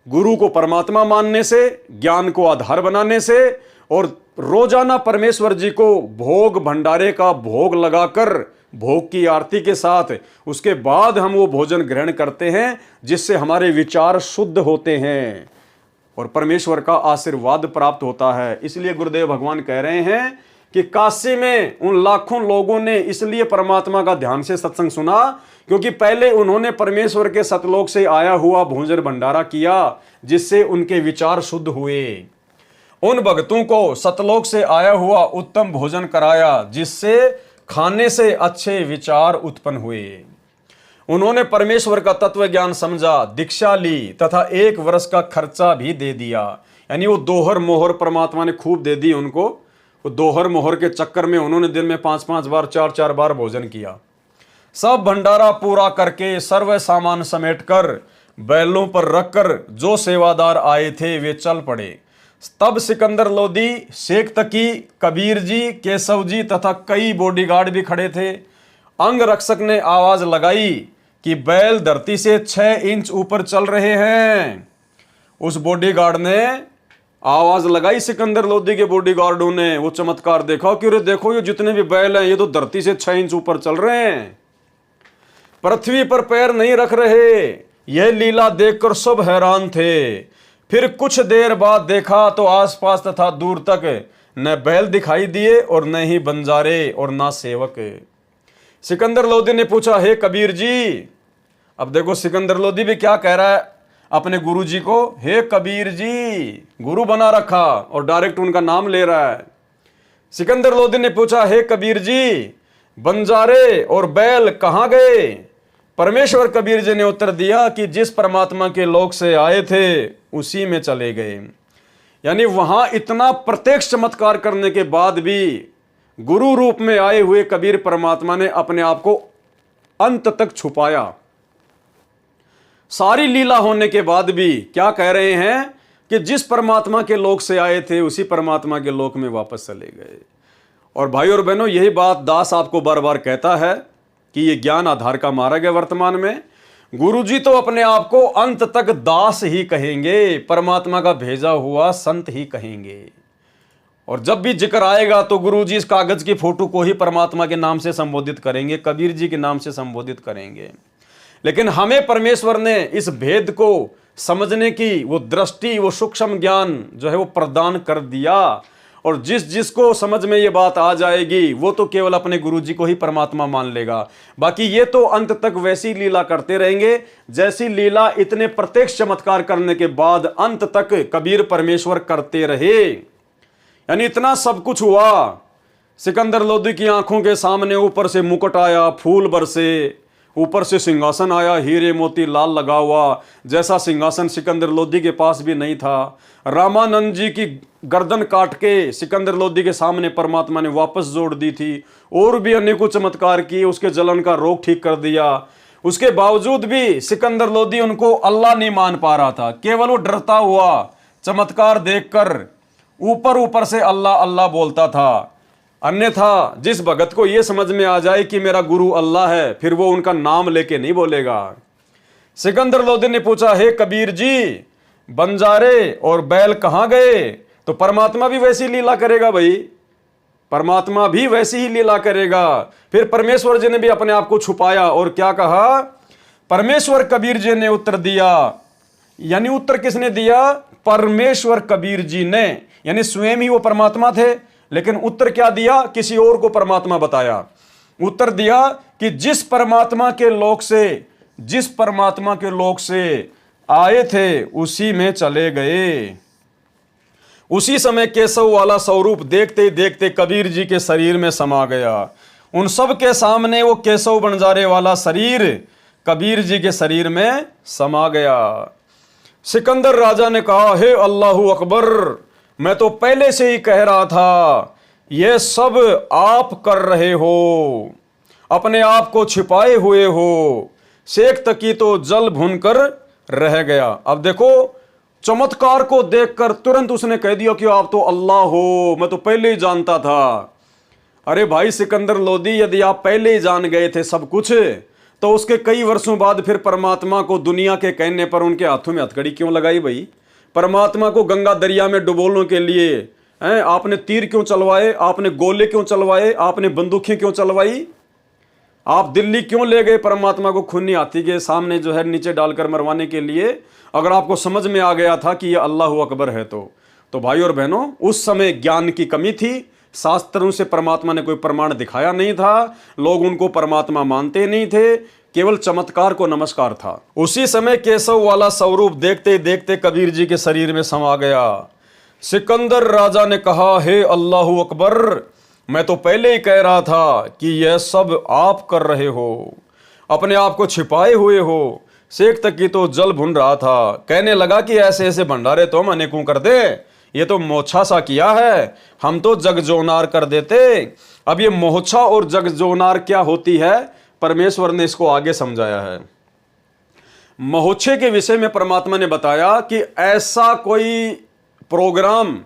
S2: गुरु को परमात्मा मानने से, ज्ञान को आधार बनाने से, और रोजाना परमेश्वर जी को भोग भंडारे का भोग लगाकर भोग की आरती के साथ उसके बाद हम वो भोजन ग्रहण करते हैं, जिससे हमारे विचार शुद्ध होते हैं और परमेश्वर का आशीर्वाद प्राप्त होता है। इसलिए गुरुदेव भगवान कह रहे हैं कि काशी में उन लाखों लोगों ने इसलिए परमात्मा का ध्यान से सत्संग सुना, क्योंकि पहले उन्होंने परमेश्वर के सतलोक से आया हुआ भोजन भंडारा किया, जिससे उनके विचार शुद्ध हुए। उन भक्तों को सतलोक से आया हुआ उत्तम भोजन कराया, जिससे खाने से अच्छे विचार उत्पन्न हुए। उन्होंने परमेश्वर का तत्व ज्ञान समझा, दीक्षा ली तथा 1 वर्ष का खर्चा भी दे दिया। यानी वो दोहर मोहर परमात्मा ने खूब दे दी उनको। वो दोहर मोहर के चक्कर में उन्होंने दिन में 5-5 बार 4-4 बार भोजन किया। सब भंडारा पूरा करके सर्व सामान समेटकर बैलों पर रखकर जो सेवादार आए थे वे चल पड़े। तब सिकंदर लोदी, शेख तकी, कबीर जी, केशव जी तथा कई बॉडीगार्ड भी खड़े थे। अंग रक्षक ने आवाज लगाई कि बैल धरती से 6 इंच ऊपर चल रहे हैं। उस बॉडीगार्ड ने आवाज लगाई, सिकंदर लोदी के बॉडीगार्डों ने वो चमत्कार देखा कि अरे देखो ये जितने भी बैल हैं ये तो धरती से 6 इंच ऊपर चल रहे हैं, पृथ्वी पर पैर नहीं रख रहे। यह लीला देखकर सब हैरान थे। फिर कुछ देर बाद देखा तो आसपास तथा दूर तक न बैल दिखाई दिए और न ही बंजारे और न सेवक। सिकंदर लोदी ने पूछा, हे कबीर जी। अब देखो सिकंदर लोदी भी क्या कह रहा है अपने गुरु जी को, हे कबीर जी, गुरु बना रखा और डायरेक्ट उनका नाम ले रहा है। सिकंदर लोदी ने पूछा, हे कबीर जी, बंजारे और बैल कहां गए? परमेश्वर कबीर जी ने उत्तर दिया कि जिस परमात्मा के लोक से आए थे उसी में चले गए। यानी वहां इतना प्रत्यक्ष चमत्कार करने के बाद भी गुरु रूप में आए हुए कबीर परमात्मा ने अपने आप को अंत तक छुपाया। सारी लीला होने के बाद भी क्या कह रहे हैं कि जिस परमात्मा के लोक से आए थे उसी परमात्मा के लोक में वापस चले गए। और भाई और बहनों, यही बात दास आपको बार बार कहता है कि यह ज्ञान आधार का मार्ग है। वर्तमान में गुरुजी तो अपने आप को अंत तक दास ही कहेंगे, परमात्मा का भेजा हुआ संत ही कहेंगे। और जब भी जिक्र आएगा तो गुरुजी इस कागज की फोटो को ही परमात्मा के नाम से संबोधित करेंगे, कबीर जी के नाम से संबोधित करेंगे। लेकिन हमें परमेश्वर ने इस भेद को समझने की वो दृष्टि, वो सूक्ष्म ज्ञान जो है वो प्रदान कर दिया। और जिसको समझ में ये बात आ जाएगी वो तो केवल अपने गुरुजी को ही परमात्मा मान लेगा। बाकी ये तो अंत तक वैसी लीला करते रहेंगे जैसी लीला इतने प्रत्यक्ष चमत्कार करने के बाद अंत तक कबीर परमेश्वर करते रहे। यानी इतना सब कुछ हुआ। सिकंदर लोदी की आंखों के सामने ऊपर से मुकुट आया, फूल बरसे, ऊपर से सिंहासन आया, हीरे मोती लाल लगा हुआ, जैसा सिंहासन सिकंदर लोदी के पास भी नहीं था। रामानंद जी की गर्दन काट के सिकंदर लोदी के सामने परमात्मा ने वापस जोड़ दी थी। और भी अनेकों चमत्कार किए, उसके जलन का रोग ठीक कर दिया। उसके बावजूद भी सिकंदर लोदी उनको अल्लाह नहीं मान पा रहा था। केवल वो डरता हुआ चमत्कार देखकर ऊपर ऊपर से अल्लाह अल्लाह बोलता था। अन्यथा जिस भगत को यह समझ में आ जाए कि मेरा गुरु अल्लाह है, फिर वो उनका नाम लेके नहीं बोलेगा। सिकंदर लोदी ने पूछा, हे कबीर जी, बंजारे और बैल कहाँ गए। तो परमात्मा भी वैसी लीला करेगा भाई, परमात्मा भी वैसी ही लीला करेगा। फिर परमेश्वर जी ने भी अपने आप को छुपाया और क्या कहा, परमेश्वर कबीर जी ने उत्तर दिया, यानी उत्तर किसने दिया, परमेश्वर कबीर जी ने, यानी स्वयं ही वो परमात्मा थे, लेकिन उत्तर क्या दिया, किसी और को परमात्मा बताया। उत्तर दिया कि जिस परमात्मा के लोक से आए थे उसी में चले गए। उसी समय केशव वाला स्वरूप देखते ही देखते कबीर जी के शरीर में समा गया। उन सब के सामने वो केशव बंजारे वाला शरीर कबीर जी के शरीर में समा गया। सिकंदर राजा ने कहा, हे अल्लाहू अकबर, मैं तो पहले से ही कह रहा था ये सब आप कर रहे हो, अपने आप को छिपाए हुए हो। शेख तकी तो जल भुनकर रह गया। अब देखो, चमत्कार को देखकर तुरंत उसने कह दिया कि आप तो अल्लाह हो, मैं तो पहले ही जानता था। अरे भाई सिकंदर लोदी, यदि आप पहले ही जान गए थे सब कुछ, तो उसके कई वर्षों बाद फिर परमात्मा को दुनिया के कहने पर उनके हाथों में हथकड़ी क्यों लगाई भाई? परमात्मा को गंगा दरिया में डुबोने के लिए आपने तीर क्यों चलवाए, आपने गोले क्यों चलवाए, आपने बंदूकें क्यों चलवाई? आप दिल्ली क्यों ले गए परमात्मा को खूनी हाथी के सामने जो है नीचे डालकर मरवाने के लिए? अगर आपको समझ में आ गया था कि ये अल्लाह अकबर है तो भाई और बहनों, उस समय ज्ञान की कमी थी, शास्त्रों से परमात्मा ने कोई प्रमाण दिखाया नहीं था, लोग उनको परमात्मा मानते नहीं थे, केवल चमत्कार को नमस्कार था। उसी समय केशव वाला स्वरूप देखते देखते कबीर जी के शरीर में समा गया। सिकंदर राजा ने कहा, हे अल्लाहू अकबर, मैं तो पहले ही कह रहा था कि यह सब आप कर रहे हो, अपने आप को छिपाए हुए हो। शेख तकी तो जल भुन रहा था, कहने लगा कि ऐसे ऐसे भंडारे तो हम अनेकों कर दे, ये तो मोछा सा किया है, हम तो जगजोनार कर देते। अब ये मोछा और जगजोनार क्या होती है, परमेश्वर ने इसको आगे समझाया है। मोहच्छे के विषय में परमात्मा ने बताया कि ऐसा कोई प्रोग्राम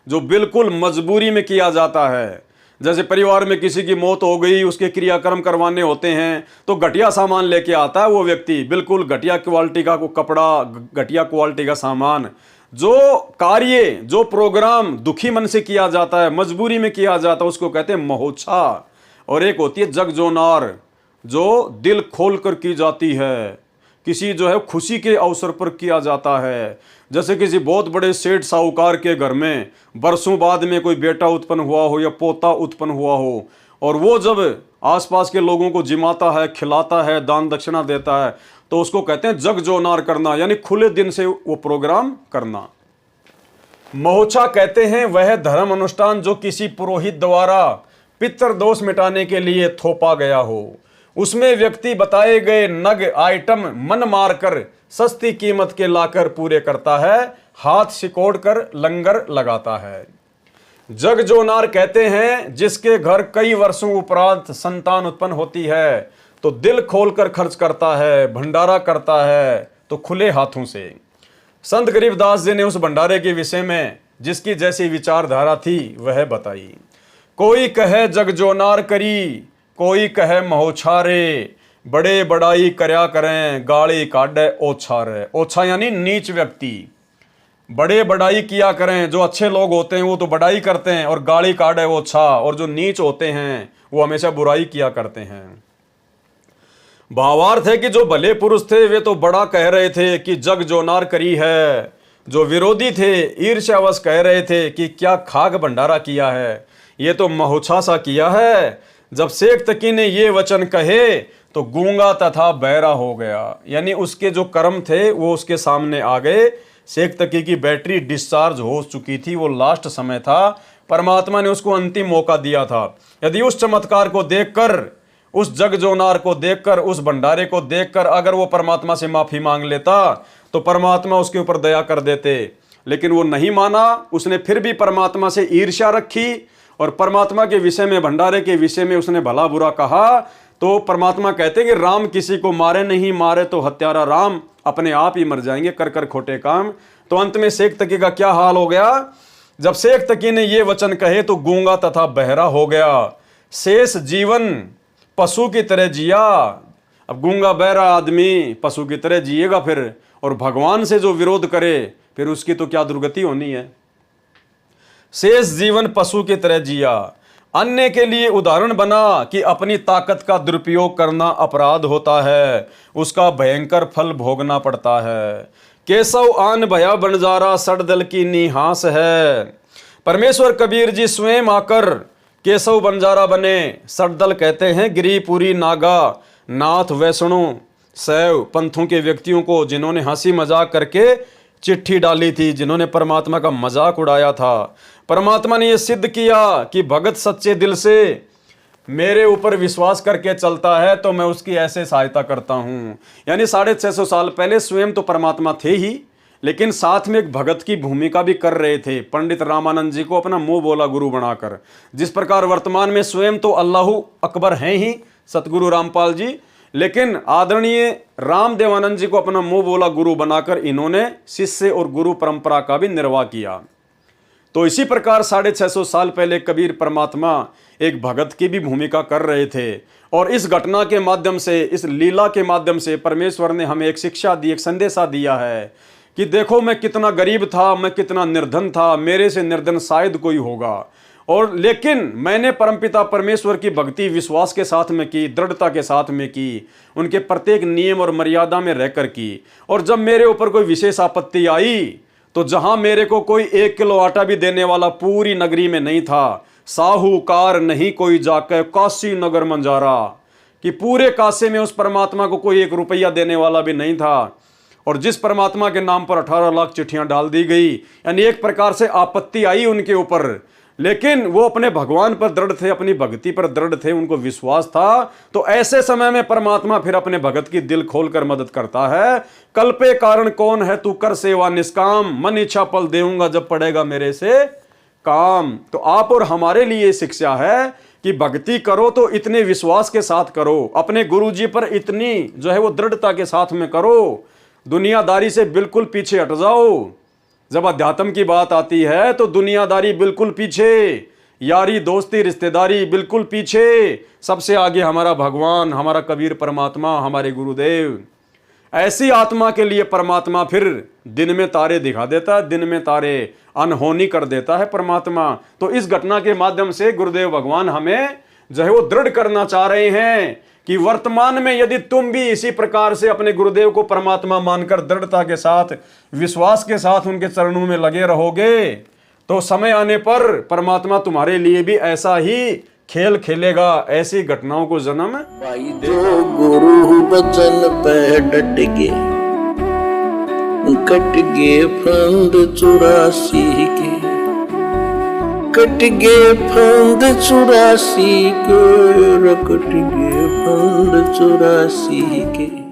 S2: जो बिल्कुल मजबूरी में किया जाता है, जैसे परिवार में किसी की मौत हो गई, उसके क्रियाक्रम करवाने होते हैं, तो घटिया सामान लेके आता है वो व्यक्ति, बिल्कुल घटिया क्वालिटी का कपड़ा, घटिया क्वालिटी का सामान। जो कार्य, जो प्रोग्राम दुखी मन से किया जाता है, मजबूरी में किया जाता है, उसको कहते हैं मोहच्छा। और एक होती है जगजोनार, जो दिल खोल कर की जाती है, किसी जो है खुशी के अवसर पर किया जाता है। जैसे किसी बहुत बड़े सेठ साहूकार के घर में बरसों बाद में कोई बेटा उत्पन्न हुआ हो या पोता उत्पन्न हुआ हो, और वो जब आसपास के लोगों को जिमाता है, खिलाता है, दान दक्षिणा देता है, तो उसको कहते हैं जगजोनार करना, यानी खुले दिन से वो प्रोग्राम करना। मोहच्छा कहते हैं वह धर्म अनुष्ठान जो किसी पुरोहित द्वारा पितृ दोष मिटाने के लिए थोपा गया हो। उसमें व्यक्ति बताए गए नग आइटम मन मारकर सस्ती कीमत के लाकर पूरे करता है, हाथ सिकोड़ कर लंगर लगाता है। जगजोनार कहते हैं जिसके घर कई वर्षों उपरांत संतान उत्पन्न होती है, तो दिल खोलकर खर्च करता है, भंडारा करता है, तो खुले हाथों से। संत गरीबदास जी ने उस भंडारे के विषय में जिसकी जैसी विचारधारा थी वह बताई। कोई कहे जगजोनार करी, कोई कहे मोहछारे, बड़े बड़ाई करया करें, गाली काढ़े ओछारे। ओछा यानी नीच व्यक्ति, बड़े बड़ाई किया करें, जो अच्छे लोग होते हैं वो तो बड़ाई करते हैं, और गाली काढ़े ओछा, और जो नीच होते हैं वो हमेशा बुराई किया करते हैं। भावार्थ है कि जो भले पुरुष थे वे तो बड़ा कह रहे थे कि जगजोनार करी है, जो विरोधी थे ईर्ष्यावश कह रहे थे कि क्या खाक भंडारा किया है, ये तो मोहच्छा सा किया है। जब शेख तकी ने ये वचन कहे तो गूंगा तथा बहरा हो गया, यानी उसके जो कर्म थे वो उसके सामने आ गए। शेख तकी की बैटरी डिस्चार्ज हो चुकी थी, वो लास्ट समय था, परमात्मा ने उसको अंतिम मौका दिया था। यदि उस चमत्कार को देखकर, उस जगजोनार को देखकर, उस भंडारे को देखकर अगर वो परमात्मा से माफी मांग लेता तो परमात्मा उसके ऊपर दया कर देते, लेकिन वो नहीं माना। उसने फिर भी परमात्मा से ईर्ष्या रखी और परमात्मा के विषय में, भंडारे के विषय में उसने भला बुरा कहा। तो परमात्मा कहते कि राम किसी को मारे नहीं, मारे तो हत्यारा राम, अपने आप ही मर जाएंगे कर कर खोटे काम। तो अंत में शेख तकी का क्या हाल हो गया, जब शेख तकी ने ये वचन कहे तो गूंगा तथा बहरा हो गया। शेष जीवन पशु की तरह जिया। अब गूंगा बहरा आदमी पशु की तरह जिएगा फिर, और भगवान से जो विरोध करे फिर उसकी तो क्या दुर्गति होनी है। शेष जीवन पशु की तरह जिया, अन्य के लिए उदाहरण बना कि अपनी ताकत का दुरुपयोग करना अपराध होता है, उसका भयंकर फल भोगना पड़ता है। केशव आन भया बंजारा सड़दल की निहास है। परमेश्वर कबीर जी स्वयं आकर केशव बंजारा बने। सड़दल कहते हैं गिरिपुरी, नागा, नाथ, वैष्णो, शैव पंथों के व्यक्तियों को जिन्होंने हंसी मजाक करके चिट्ठी डाली थी, जिन्होंने परमात्मा का मजाक उड़ाया था। परमात्मा ने यह सिद्ध किया कि भगत सच्चे दिल से मेरे ऊपर विश्वास करके चलता है तो मैं उसकी ऐसे सहायता करता हूं। यानी 650 साल पहले स्वयं तो परमात्मा थे ही, लेकिन साथ में एक भगत की भूमिका भी कर रहे थे। पंडित रामानंद जी को अपना मुंह बोला गुरु बनाकर, जिस प्रकार वर्तमान में स्वयं तो अल्लाह अकबर हैं ही सतगुरु रामपाल जी, लेकिन आदरणीय रामदेवानंद जी को अपना मुंह बोला गुरु बनाकर इन्होंने शिष्य और गुरु परंपरा का भी निर्वाह किया। तो इसी प्रकार 650 साल पहले कबीर परमात्मा एक भगत की भी भूमिका कर रहे थे। और इस घटना के माध्यम से, इस लीला के माध्यम से परमेश्वर ने हमें एक शिक्षा दी, एक संदेशा दिया है कि देखो मैं कितना गरीब था, मैं कितना निर्धन था, मेरे से निर्धन शायद कोई होगा, और लेकिन मैंने परमपिता परमेश्वर की भक्ति विश्वास के साथ में की, दृढ़ता के साथ में की, उनके प्रत्येक नियम और मर्यादा में रहकर की। और जब मेरे ऊपर कोई विशेष आपत्ति आई तो जहां मेरे को कोई 1 किलो आटा भी देने वाला पूरी नगरी में नहीं था, साहूकार नहीं कोई जाके काशी नगर मंजारा, कि पूरे काशी में उस परमात्मा को कोई 1 रुपया देने वाला भी नहीं था। और जिस परमात्मा के नाम पर 18 लाख चिट्ठियां डाल दी गई, यानी एक प्रकार से आपत्ति आई उनके ऊपर, लेकिन वो अपने भगवान पर दृढ़ थे, अपनी भक्ति पर दृढ़ थे, उनको विश्वास था। तो ऐसे समय में परमात्मा फिर अपने भगत की दिल खोलकर मदद करता है। कल पे कारण कौन है तू कर सेवा निष्काम, मन इच्छा फल देऊंगा जब पड़ेगा मेरे से काम। तो आप और हमारे लिए शिक्षा है कि भक्ति करो तो इतने विश्वास के साथ करो, अपने गुरु जी पर इतनी जो है वो दृढ़ता के साथ में करो, दुनियादारी से बिल्कुल पीछे हट जाओ। जब अध्यात्म की बात आती है तो दुनियादारी बिल्कुल पीछे, यारी दोस्ती रिश्तेदारी बिल्कुल पीछे, सबसे आगे हमारा भगवान, हमारा कबीर परमात्मा, हमारे गुरुदेव। ऐसी आत्मा के लिए परमात्मा फिर दिन में तारे दिखा देता है, दिन में तारे अनहोनी कर देता है परमात्मा। तो इस घटना के माध्यम से गुरुदेव भगवान हमें जो है वो दृढ़ करना चाह रहे हैं कि वर्तमान में यदि तुम भी इसी प्रकार से अपने गुरुदेव को परमात्मा मानकर दृढ़ता के साथ, विश्वास के साथ उनके चरणों में लगे रहोगे तो समय आने पर परमात्मा तुम्हारे लिए भी ऐसा ही खेल खेलेगा, ऐसी घटनाओं को जन्म
S1: भाई जो गुरु बचन पे डट गे, कट गे फंद 84 के, कट गे फंद 84 के, कट गे फंद 84 के।